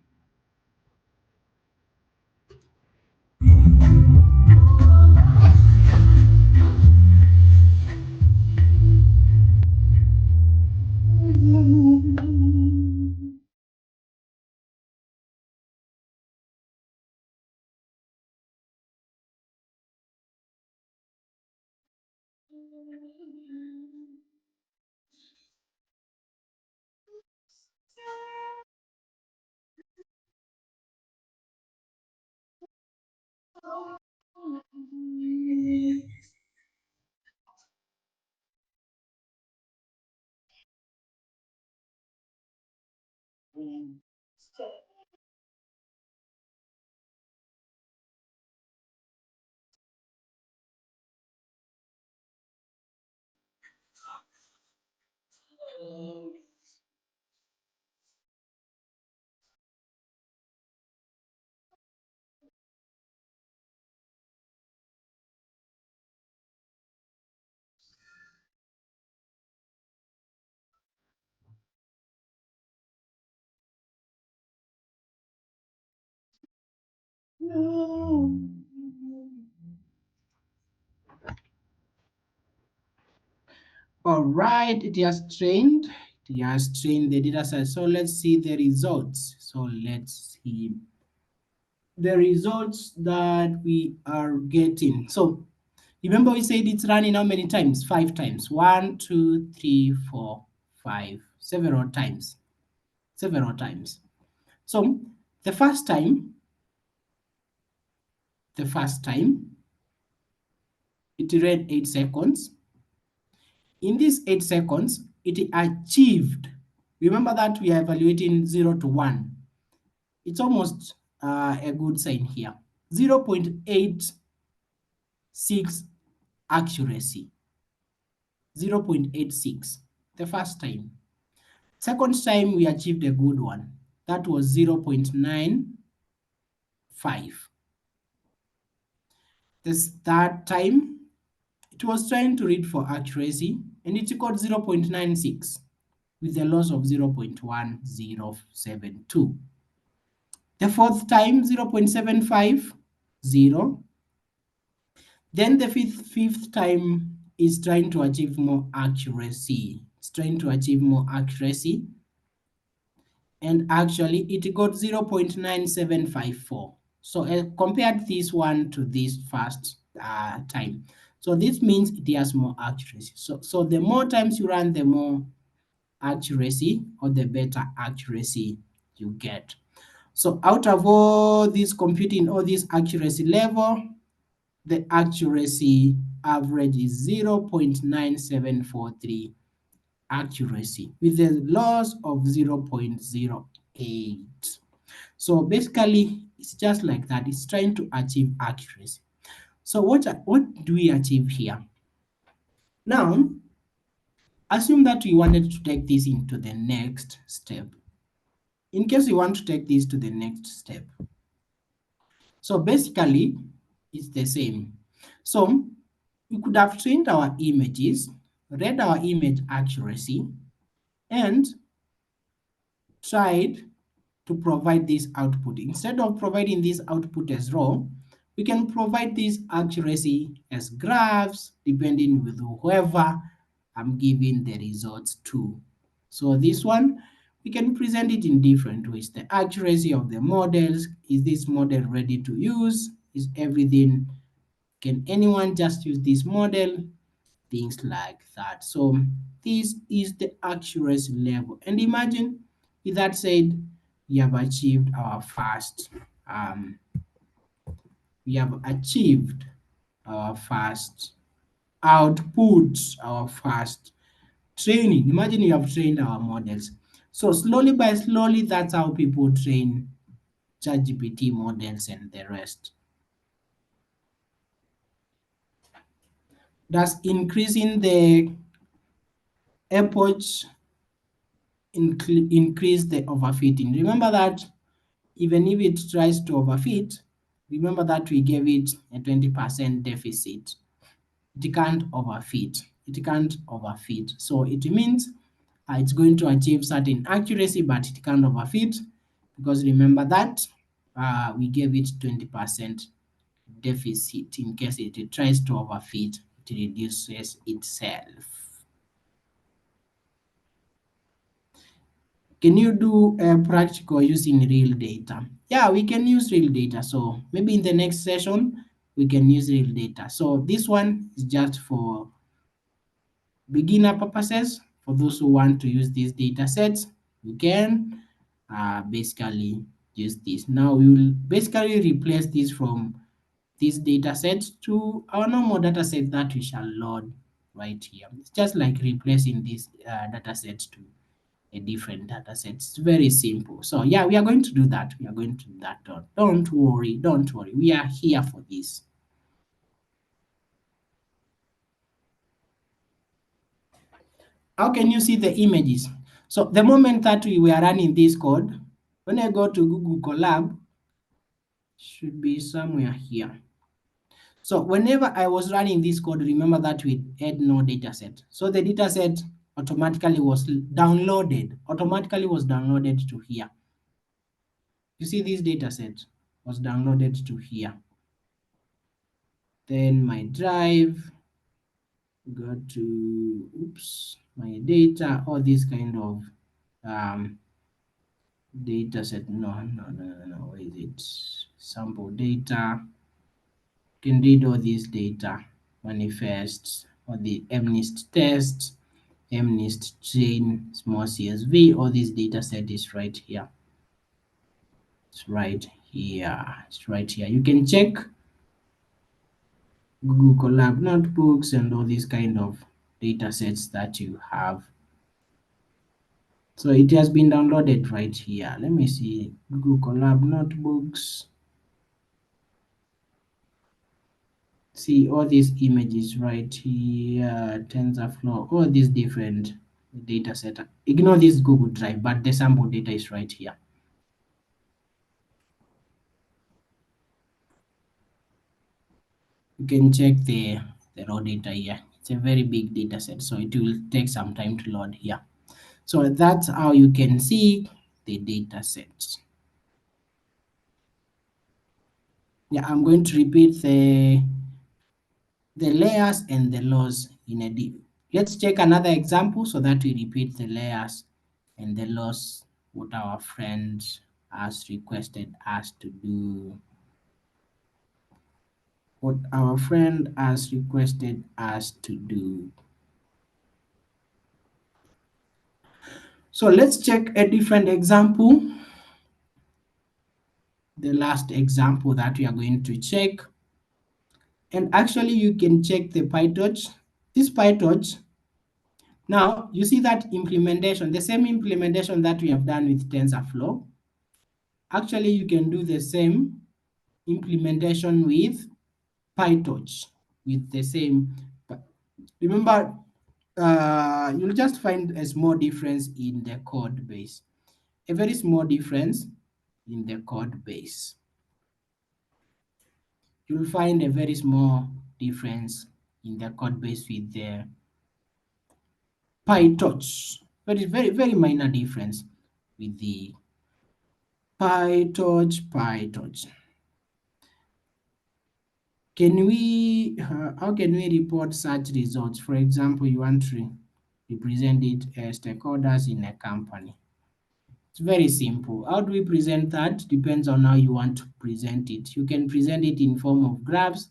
All right, it has trained the data set. So let's see the results. So let's see the results that we are getting. So Remember we said it's running how many times? 5 times. 1, 2, 3, 4, 5. Several times. Several times. So the first time, it read 8 seconds. In these 8 seconds, it achieved, remember that we are evaluating 0 to 1. It's almost a good sign here. 0.86 accuracy. 0.86 the first time. Second time we achieved a good one. That was 0.95. This third time it was trying to read for accuracy and it got 0.96 with a loss of 0.1072. The fourth time 0.75, 0. Then the fifth time is trying to achieve more accuracy. It's trying to achieve more accuracy. And actually it got 0.9754. So compared this one to this first time. So this means it has more accuracy. So the more times you run, the more accuracy or the better accuracy you get. So out of all this computing, all this accuracy level, the accuracy average is 0.9743 accuracy with a loss of 0.08. So basically, it's just like that. It's trying to achieve accuracy. So what do we achieve here? Now, assume that we wanted to take this into the next step. In case we want to take this to the next step. So basically, it's the same. So we could have trained our images, read our image accuracy, and tried to provide this output. Instead of providing this output as raw, we can provide this accuracy as graphs, depending with whoever I'm giving the results to. So this one, we can present it in different ways. The accuracy of the models, is this model ready to use? Is everything, can anyone just use this model? Things like that. So this is the accuracy level. And imagine, with that said, we have achieved our first output, our first training. Imagine you have trained our models. So slowly by slowly, that's how people train ChatGPT models and the rest. Does increasing the epoch increase the overfitting? Remember that even if it tries to overfit, remember that we gave it a 20% deficit. It can't overfit. It can't overfit. So it means it's going to achieve certain accuracy, but it can't overfit because remember that we gave it 20% deficit. In case it tries to overfit, it reduces itself. Can you do a practical using real data? Yeah, we can use real data. So maybe in the next session, we can use real data. So this one is just for beginner purposes. For those who want to use these data sets, you can basically use this. Now we will basically replace this from this data set to our normal data set that we shall load right here. It's just like replacing this data set to a different data set. It's very simple. So yeah, we are going to do that. We are going to do that. Don't worry. Don't worry. We are here for this. How can you see the images? So the moment that we were running this code, when I go to Google Colab, should be somewhere here. So whenever I was running this code, remember that we had no data set. So the data set automatically was downloaded to here. You see this data set was downloaded to here. Then my drive, go to, my data, all this kind of data set. No, where is it? Sample data. You can read all this data. manifest, or the MNIST test, MNIST chain, small CSV, all this data set is right here. It's right here. It's right here. You can check Google Colab notebooks and all these kind of data sets that you have. So it has been downloaded right here. Let me see. Google Colab notebooks. See all these images right here, TensorFlow, all these different data set. Ignore this Google Drive, but the sample data is right here. You can check the raw data here. It's a very big data set, so it will take some time to load here. So that's how you can see the data sets. Yeah, I'm going to repeat the layers and the laws in a deep. Let's check another example so that we repeat the layers and the laws what our friend has requested us to do. What our friend has requested us to do. So let's check a different example. The last example that we are going to check. And actually you can check the PyTorch. This PyTorch, now you see that implementation, the same implementation that we have done with TensorFlow. Actually you can do the same implementation with PyTorch with the same. Remember, you'll just find a small difference in the code base, a very small difference in the code base. You'll find a very small difference in the code base with the PyTorch. Very minor difference with the PyTorch. Can we, how can we report such results? For example, you want to represent it as stakeholders in a company. It's very simple. How do we present that? Depends on how you want to present it. You can present it in form of graphs.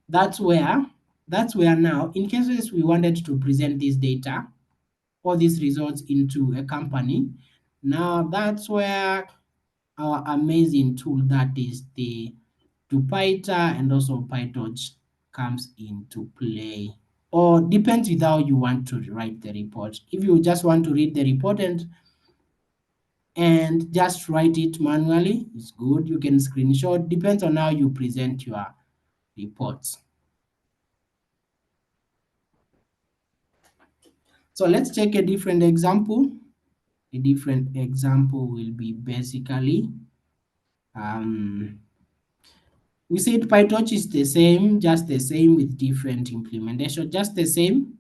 That's where now, in cases we wanted to present this data, all these results into a company, now that's where our amazing tool that is the Jupyter and also PyTorch comes into play. Or depends with how you want to write the report. If you just want to read the report and just write it manually, it's good. You can screenshot, depends on how you present your reports. So let's check a different example. A different example will be basically, we said PyTorch is the same, just the same with different implementation, just the same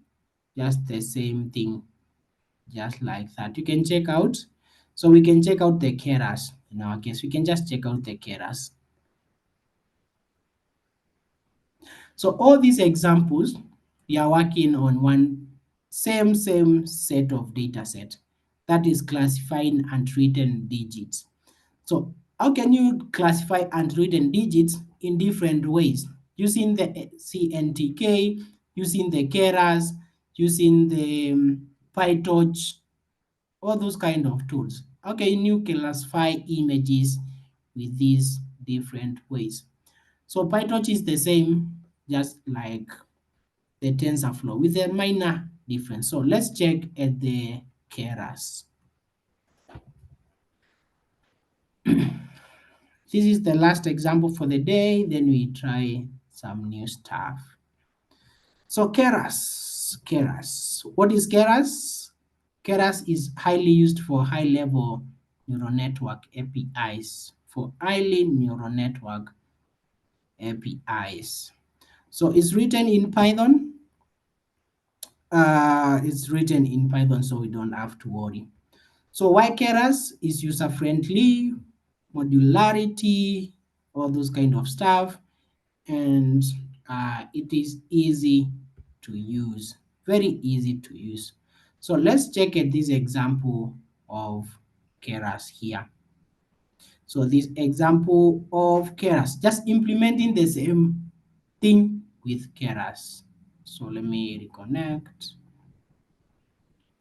thing, just like that. You can check out. So we can check out the Keras. In our case, we can just check out the Keras. So all these examples, we are working on one same set of data set that is classifying handwritten digits. So how can you classify handwritten digits in different ways? Using the CNTK, using the Keras, using the PyTorch, all those kind of tools. How can you classify images with these different ways? So PyTorch is the same, just like the TensorFlow with a minor difference. So let's check at the Keras. This is the last example for the day, then we try some new stuff. So Keras. What is Keras? Keras is highly used for high-level neural network APIs, So it's written in Python. So we don't have to worry. So why Keras is user-friendly, modularity, all those kind of stuff, and it is easy to use, very easy to use. So let's check at this example of Keras here. So this example of Keras, just implementing the same thing with Keras. So let me reconnect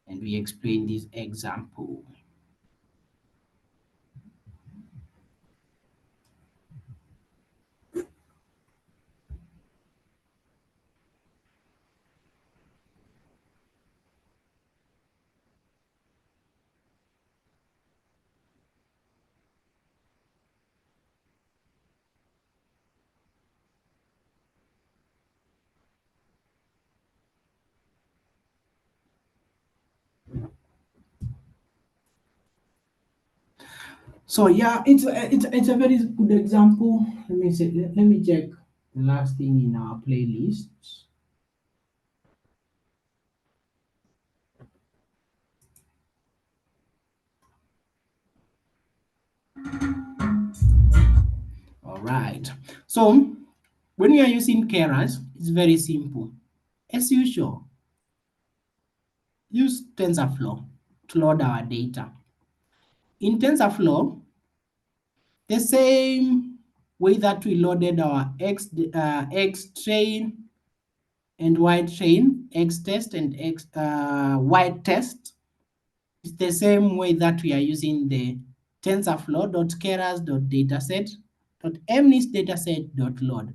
and we explain this example. So yeah, it's a very good example. Let me say, let me check the last thing in our playlist. All right. So when you are using Keras, it's very simple. As usual, use TensorFlow to load our data. In TensorFlow, the same way that we loaded our X train and Y train, X test and Y test, it's the same way that we are using the TensorFlow.keras.dataset.mnist.dataset.load.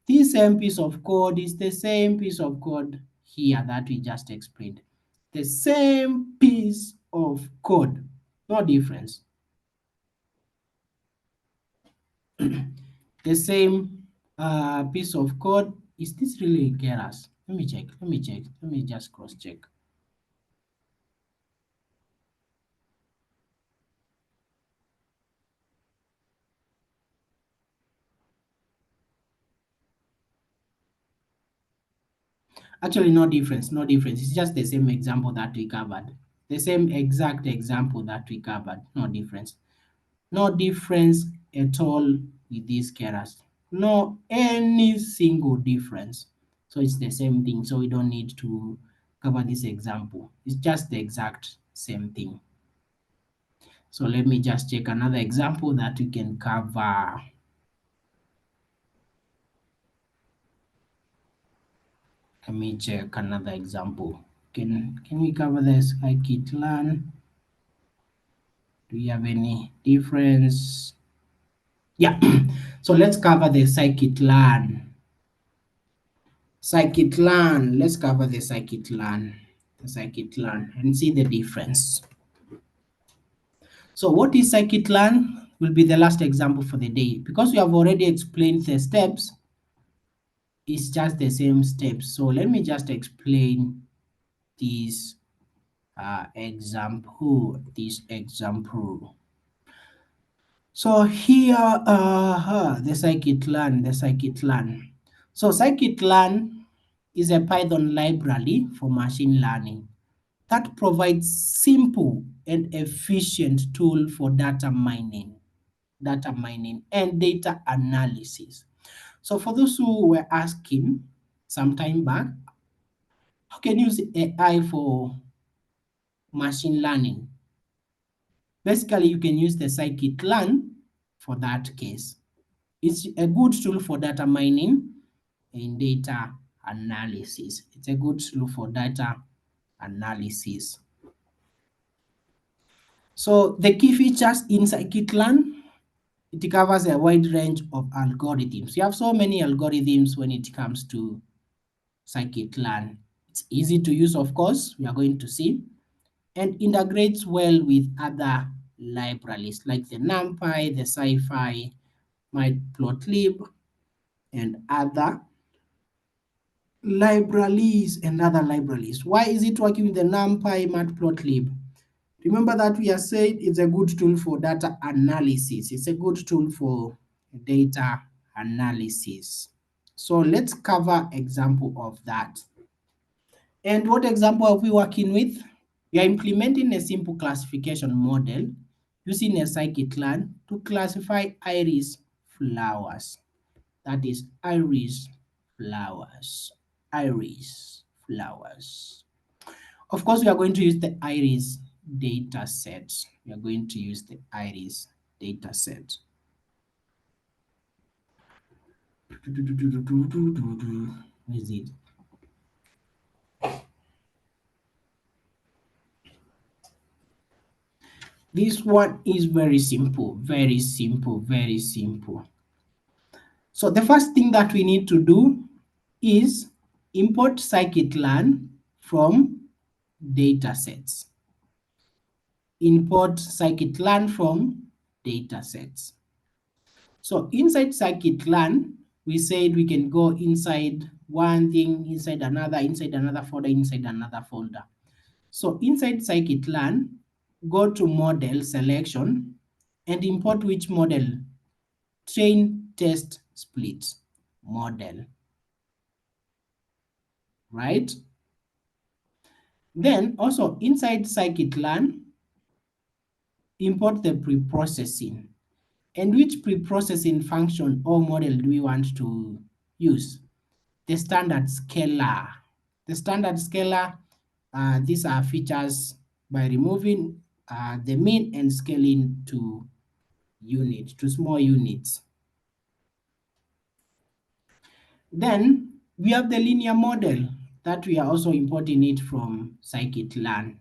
This same piece of code is the same piece of code here that we just explained. The same piece of code, no difference. The same piece of code. Is this really Keras? Let me check. Let me check. Let me just cross check. Actually, no difference, no difference. It's just the same example that we covered. The same exact example that we covered. No difference. No difference at all with these Keras. No any single difference. So it's the same thing. So we don't need to cover this example. It's just the exact same thing. So let me just check another example that we can cover. Let me check another example. Can we cover this scikit-learn? Do we have any difference? Yeah. So let's cover the scikit-learn. Scikit-learn. Let's cover the scikit-learn. The scikit-learn and see the difference. So what is scikit-learn will be the last example for the day. Because we have already explained the steps, it's just the same steps. So let me just explain this example. So here, the scikit-learn. So scikit-learn is a Python library for machine learning that provides simple and efficient tool for data mining and data analysis. So for those who were asking some time back, how can you use AI for machine learning? Basically, you can use the scikit-learn for that case. It's a good tool for data mining and data analysis. It's a good tool for data analysis. So the key features in scikit-learn, it covers a wide range of algorithms. You have so many algorithms when it comes to scikit-learn. It's easy to use, of course, we are going to see, and integrates well with other libraries like the NumPy, the SciPy, Matplotlib, and other libraries. Why is it working with the NumPy, Matplotlib? Remember that we are saying it's a good tool for data analysis. It's a good tool for data analysis. So let's cover example of that. And what example are we working with? We are implementing a simple classification model using a scikit-learn to classify iris flowers. That is iris flowers. Iris flowers. Of course, we are going to use the iris data set. We are going to use the iris data set. Where is it? This one is very simple, very simple, very simple. So the first thing that we need to do is import scikit-learn from datasets. Import scikit-learn from datasets. So inside scikit-learn, we said we can go inside one thing, inside another folder, inside another folder. So inside scikit-learn, go to model selection and import which model? Train test split model, right? Then also inside scikit-learn, import the preprocessing. And which preprocessing function or model do we want to use? The standard scalar. The standard scalar, these are features by removing the mean and scaling to small units. Then we have the linear model that we are also importing it from scikit-learn.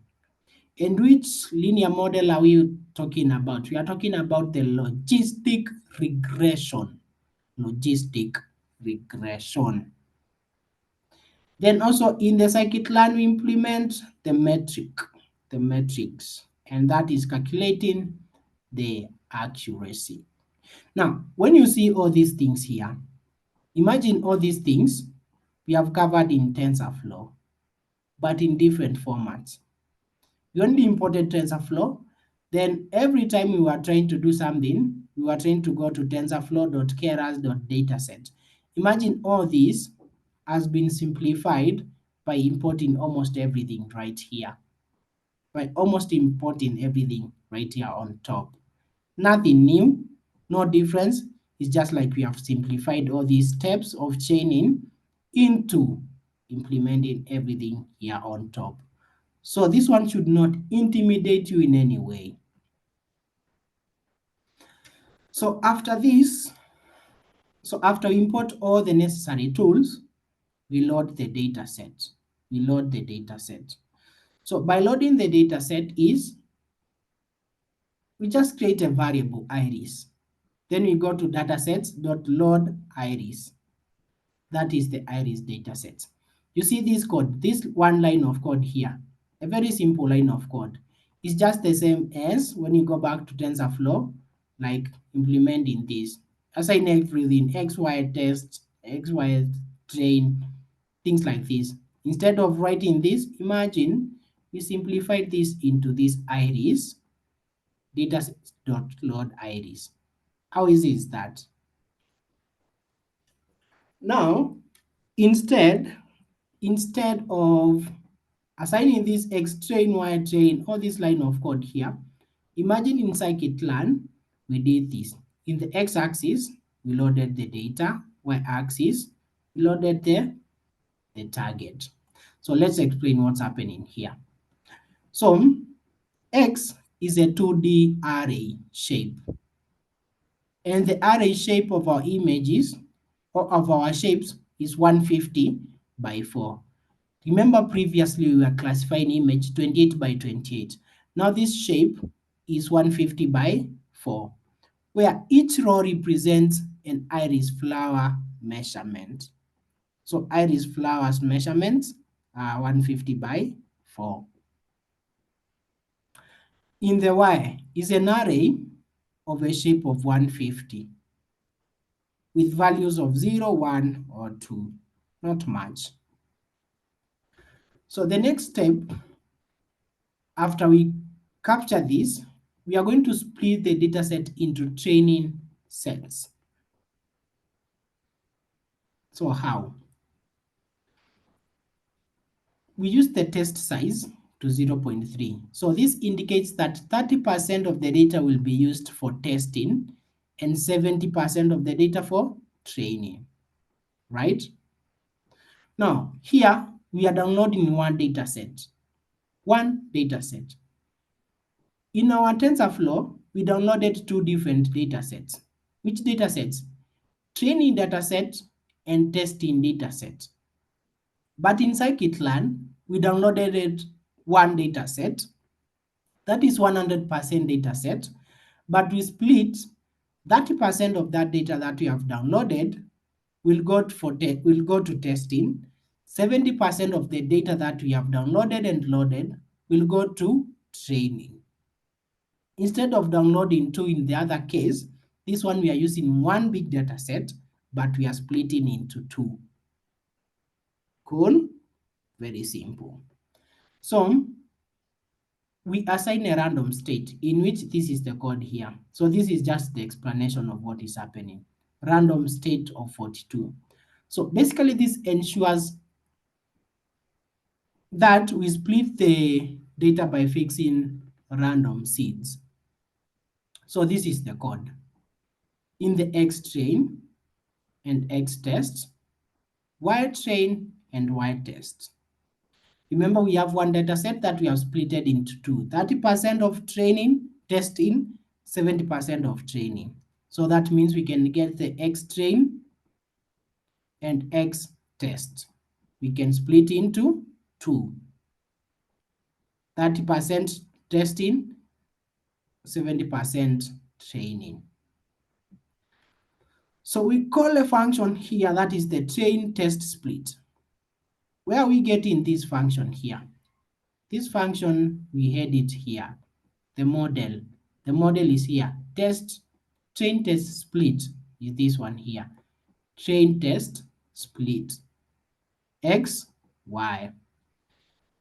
And which linear model are we talking about? We are talking about the logistic regression. Logistic regression. Then also in the scikit-learn, we implement the metrics, and that is calculating the accuracy. Now, when you see all these things here, imagine all these things we have covered in TensorFlow, but in different formats. We only imported TensorFlow, then every time we were trying to do something, we were trying to go to tensorflow.keras.dataset. Imagine all this has been simplified by importing almost everything right here. By almost importing everything right here on top. Nothing new, no difference. It's just like we have simplified all these steps of chaining into implementing everything here on top. So this one should not intimidate you in any way. So after this, after we import all the necessary tools, we load the data set. We load the data set. So by loading the data set is, we just create a variable iris. Then we go to datasets.load iris. That is the iris dataset. You see this code, this one line of code here, a very simple line of code. It's just the same as when you go back to TensorFlow, like implementing this. Assign everything, XY test, XY train, things like this. Instead of writing this, imagine we simplified this into this iris, datasets.load iris. How easy is that? Now, instead of assigning this X train, Y train, all this line of code here, imagine in scikit-learn, we did this. In the X-axis, we loaded the data, Y-axis, we loaded the target. So let's explain what's happening here. So X is a 2D array shape. And the array shape of our images, or of our shapes, is 150 by 4. Remember previously we were classifying image 28 by 28. Now this shape is 150 by 4, where each row represents an iris flower measurement. So iris flowers measurements are 150 by 4. In the Y is an array of a shape of 150 with values of 0, 1, or 2, not much. So the next step, after we capture this, we are going to split the dataset into training sets. So how? We use the test size to 0.3. So this indicates that 30% of the data will be used for testing and 70% of the data for training, right? Now, here we are downloading one dataset. In our TensorFlow, we downloaded two different datasets. Which datasets? Training dataset and testing dataset. But in scikit-learn, we downloaded one dataset That is 100% data set, but we split 30% of that data that we have downloaded will go to testing. 70% of the data that we have downloaded and loaded will go to training. Instead of downloading two in the other case, this one we are using one big data set, but we are splitting into two. Cool? Very simple. So we assign a random state in which this is the code here. So this is just the explanation of what is happening. Random state of 42. So basically this ensures that we split the data by fixing random seeds. So this is the code. In the X train and X test, Y train and Y test. Remember, we have one data set that we have splitted into two. 30% of training, testing, 70% of training. So that means we can get the X train and X test. We can split into two. 30% testing, 70% training. So we call a function here that is the train test split. Where are we getting this function here? This function, we had it here. The model. The model is here. Train test split is this one here. Train test split. X, Y.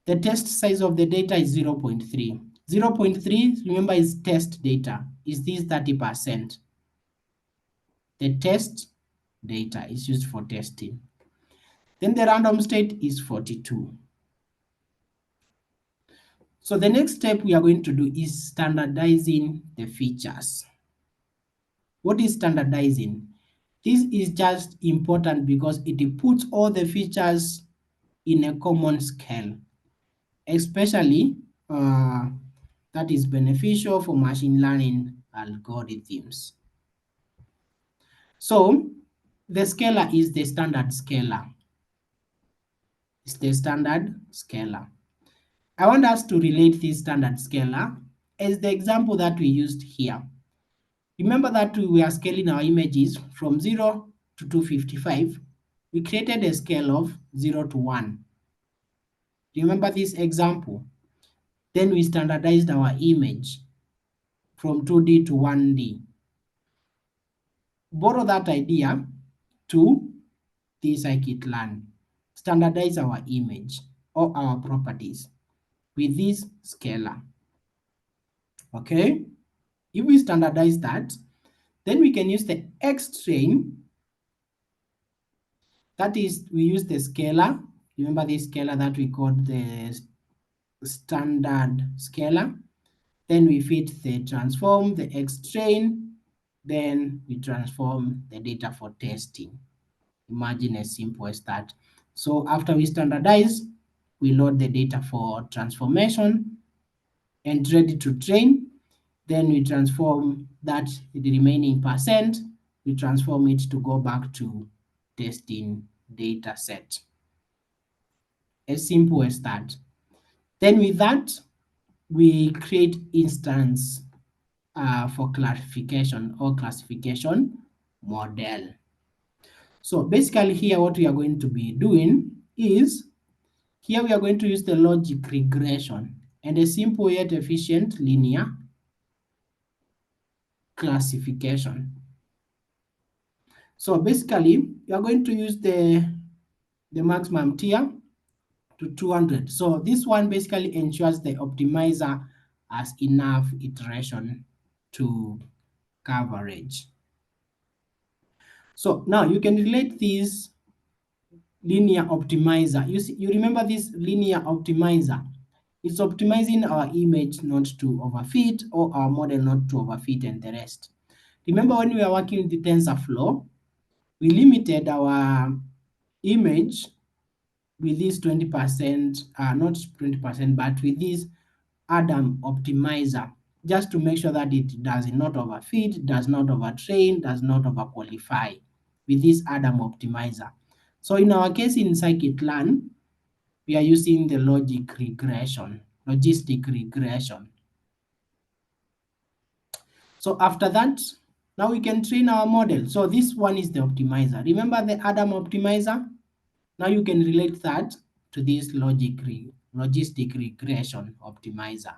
The test size of the data is 0.3. 0.3, remember, is test data. Is this 30%? The test data is used for testing. Then the random state is 42. So the next step we are going to do is standardizing the features. What is standardizing? This is just important because it puts all the features in a common scale, especially that is beneficial for machine learning algorithms. So the scalar is the standard scalar. It's the standard scalar. I want us to relate this standard scalar as the example that we used here. Remember that we are scaling our images from 0 to 255. We created a scale of 0 to 1. Remember this example? Then we standardized our image from 2D to 1D. Borrow that idea to the scikit-learn. Standardize our image or our properties with this scalar. Okay? If we standardize that, then we can use the X train. That is, we use the scalar. Remember this scalar that we called the standard scalar. Then we fit the transform, the X train. Then we transform the data for testing. Imagine as simple as that. So after we standardize, we load the data for transformation and ready to train. Then we transform that, the remaining percent, we transform it to go back to testing data set. As simple as that. Then with that, we create instance for clarification or classification model. So basically here what we are going to be doing is, here we are going to use the logic regression and a simple yet efficient linear classification. So basically, you are going to use the maximum tier to 200. So this one basically ensures the optimizer has enough iteration to coverage. So now you can relate this linear optimizer. You remember this linear optimizer? It's optimizing our image not to overfit or our model not to overfit and the rest. Remember when we are working with the TensorFlow, we limited our image with this 20%, not 20%, but with this Adam optimizer, just to make sure that it does not overfit, does not overtrain, does not overqualify with this Adam optimizer. So in our case in scikit-learn, we are using the logistic regression. So after that, now we can train our model. So this one is the optimizer. Remember the Adam optimizer? Now you can relate that to this logistic regression optimizer.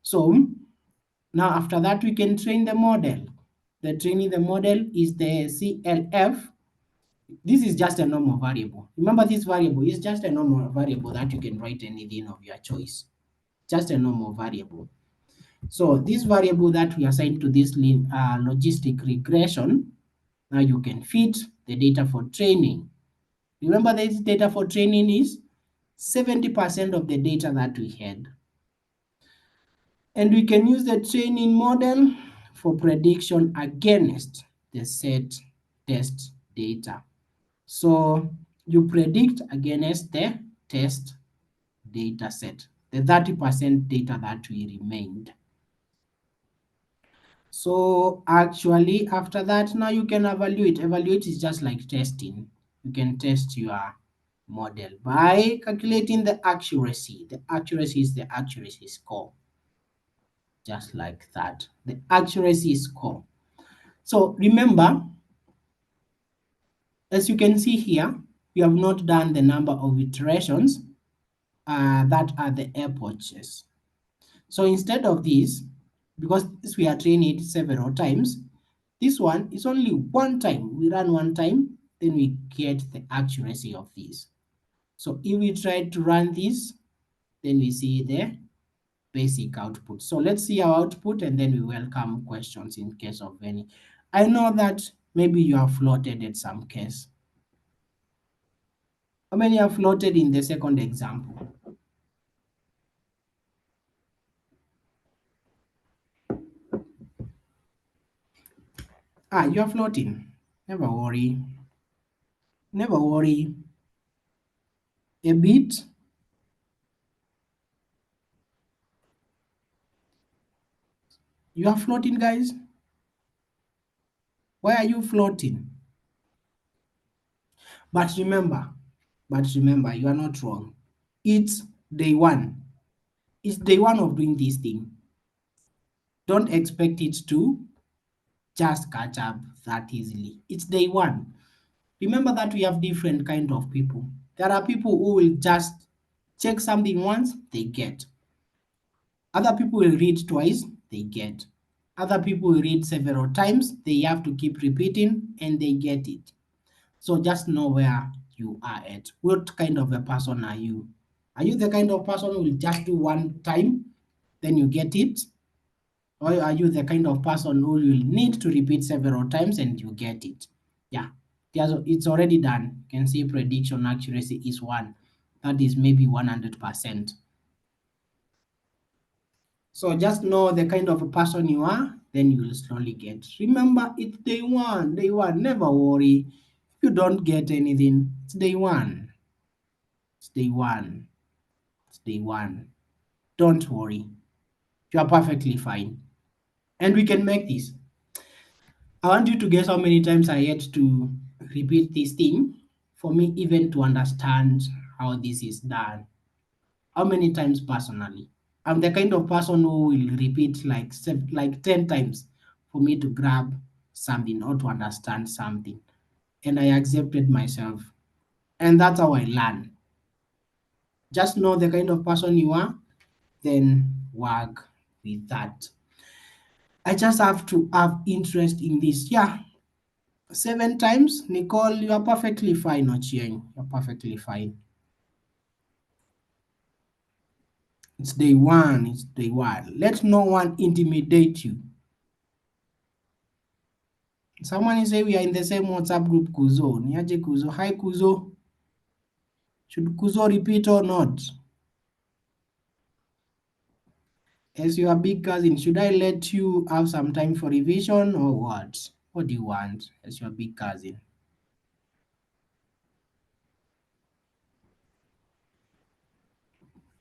So now after that, we can train the model. The training the model is the CLF. This is just a normal variable. Remember, this variable is just a normal variable that you can write anything of your choice. Just a normal variable. So this variable that we assigned to this logistic regression, now you can feed the data for training. Remember, this data for training is 70% of the data that we had. And we can use the training model for prediction against the set test data. So you predict against the test data set, the 30% data that we remained. So actually after that, now you can evaluate. Evaluate is just like testing. You can test your model by calculating the accuracy. The accuracy is the accuracy score. Just like that. The accuracy score. So remember, as you can see here, we have not done the number of iterations that are the epochs. So instead of this, because we are training it several times, this one is only one time. We run one time, then we get the accuracy of this. So if we try to run this, then we see the basic output. So let's see our output and then we welcome questions in case of any. I know that maybe you have floated at some case. How many have floated in the second example? You are floating. Never worry. Never worry. A bit. You are floating, guys? Why are you floating? But remember, you are not wrong. It's day one. It's day one of doing this thing. Don't expect it to just catch up that easily. It's day one. Remember that we have different kind of people. There are people who will just check something once, they get. Other people will read twice, they get. Other people will read several times, they have to keep repeating and they get it. So just know where you are at. What kind of a person are you? Are you the kind of person who will just do one time, then you get it? Or are you the kind of person who will need to repeat several times and you get it? Yeah, it's already done. You can see prediction accuracy is 1. That is maybe 100%. So just know the kind of a person you are, then you will slowly get. Remember, it's day one, never worry. If you don't get anything, it's day one. It's day one. It's day one. Don't worry. You are perfectly fine. And we can make this. I want you to guess how many times I had to repeat this thing for me even to understand how this is done. How many times personally? I'm the kind of person who will repeat like 10 times for me to grab something or to understand something. And I accepted myself. And that's how I learn. Just know the kind of person you are, then work with that. I just have to have interest in this. Yeah, 7 times. Nicole, you are perfectly fine, Ochieng. You're perfectly fine. It's day one. It's day one. Let no one intimidate you. Someone is saying we are in the same WhatsApp group, Kuzo. Niaje Kuzo. Hi, Kuzo. Should Kuzo repeat or not? As your big cousin, should I let you have some time for revision or what? What do you want as your big cousin?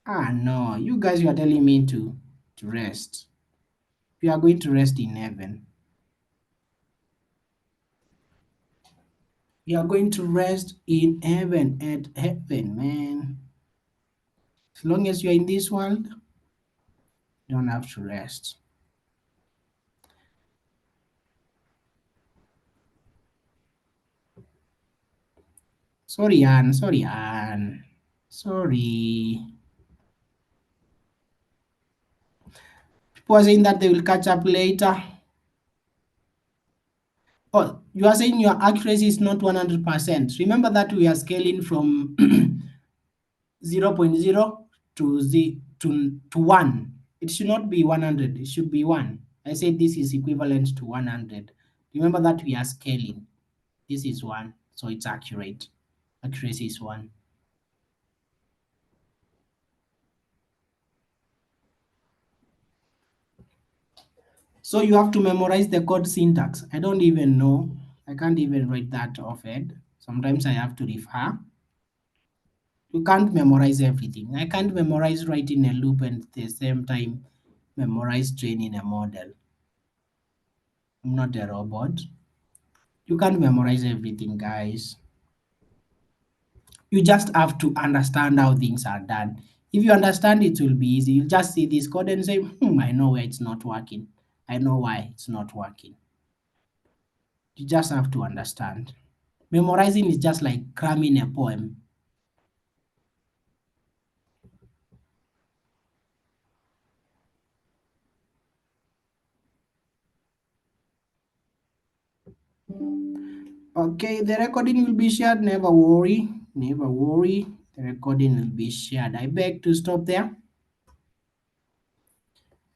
No, you guys, you are telling me to rest. We are going to rest in heaven. We are going to rest in heaven, at heaven, man. As long as you're in this world, you don't have to rest. Sorry, Anne. Sorry, Anne. Sorry. People are saying that they will catch up later. Oh, you are saying your accuracy is not 100%. Remember that we are scaling from 0.0 to 1. It should not be 100. It should be 1. I said this is equivalent to 100. Remember that we are scaling. This is 1, so it's accurate. Accuracy is 1. So you have to memorize the code syntax. I don't even know. I can't even write that off it. Sometimes I have to refer. You can't memorize everything. I can't memorize writing a loop and at the same time memorize training a model. I'm not a robot. You can't memorize everything, guys. You just have to understand how things are done. If you understand, it will be easy. You'll just see this code and say, I know where it's not working. I know why it's not working. You just have to understand. Memorizing is just like cramming a poem. Okay, the recording will be shared. Never worry. Never worry. The recording will be shared. I beg to stop there.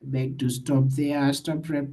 Beg to stop there. Stop recording.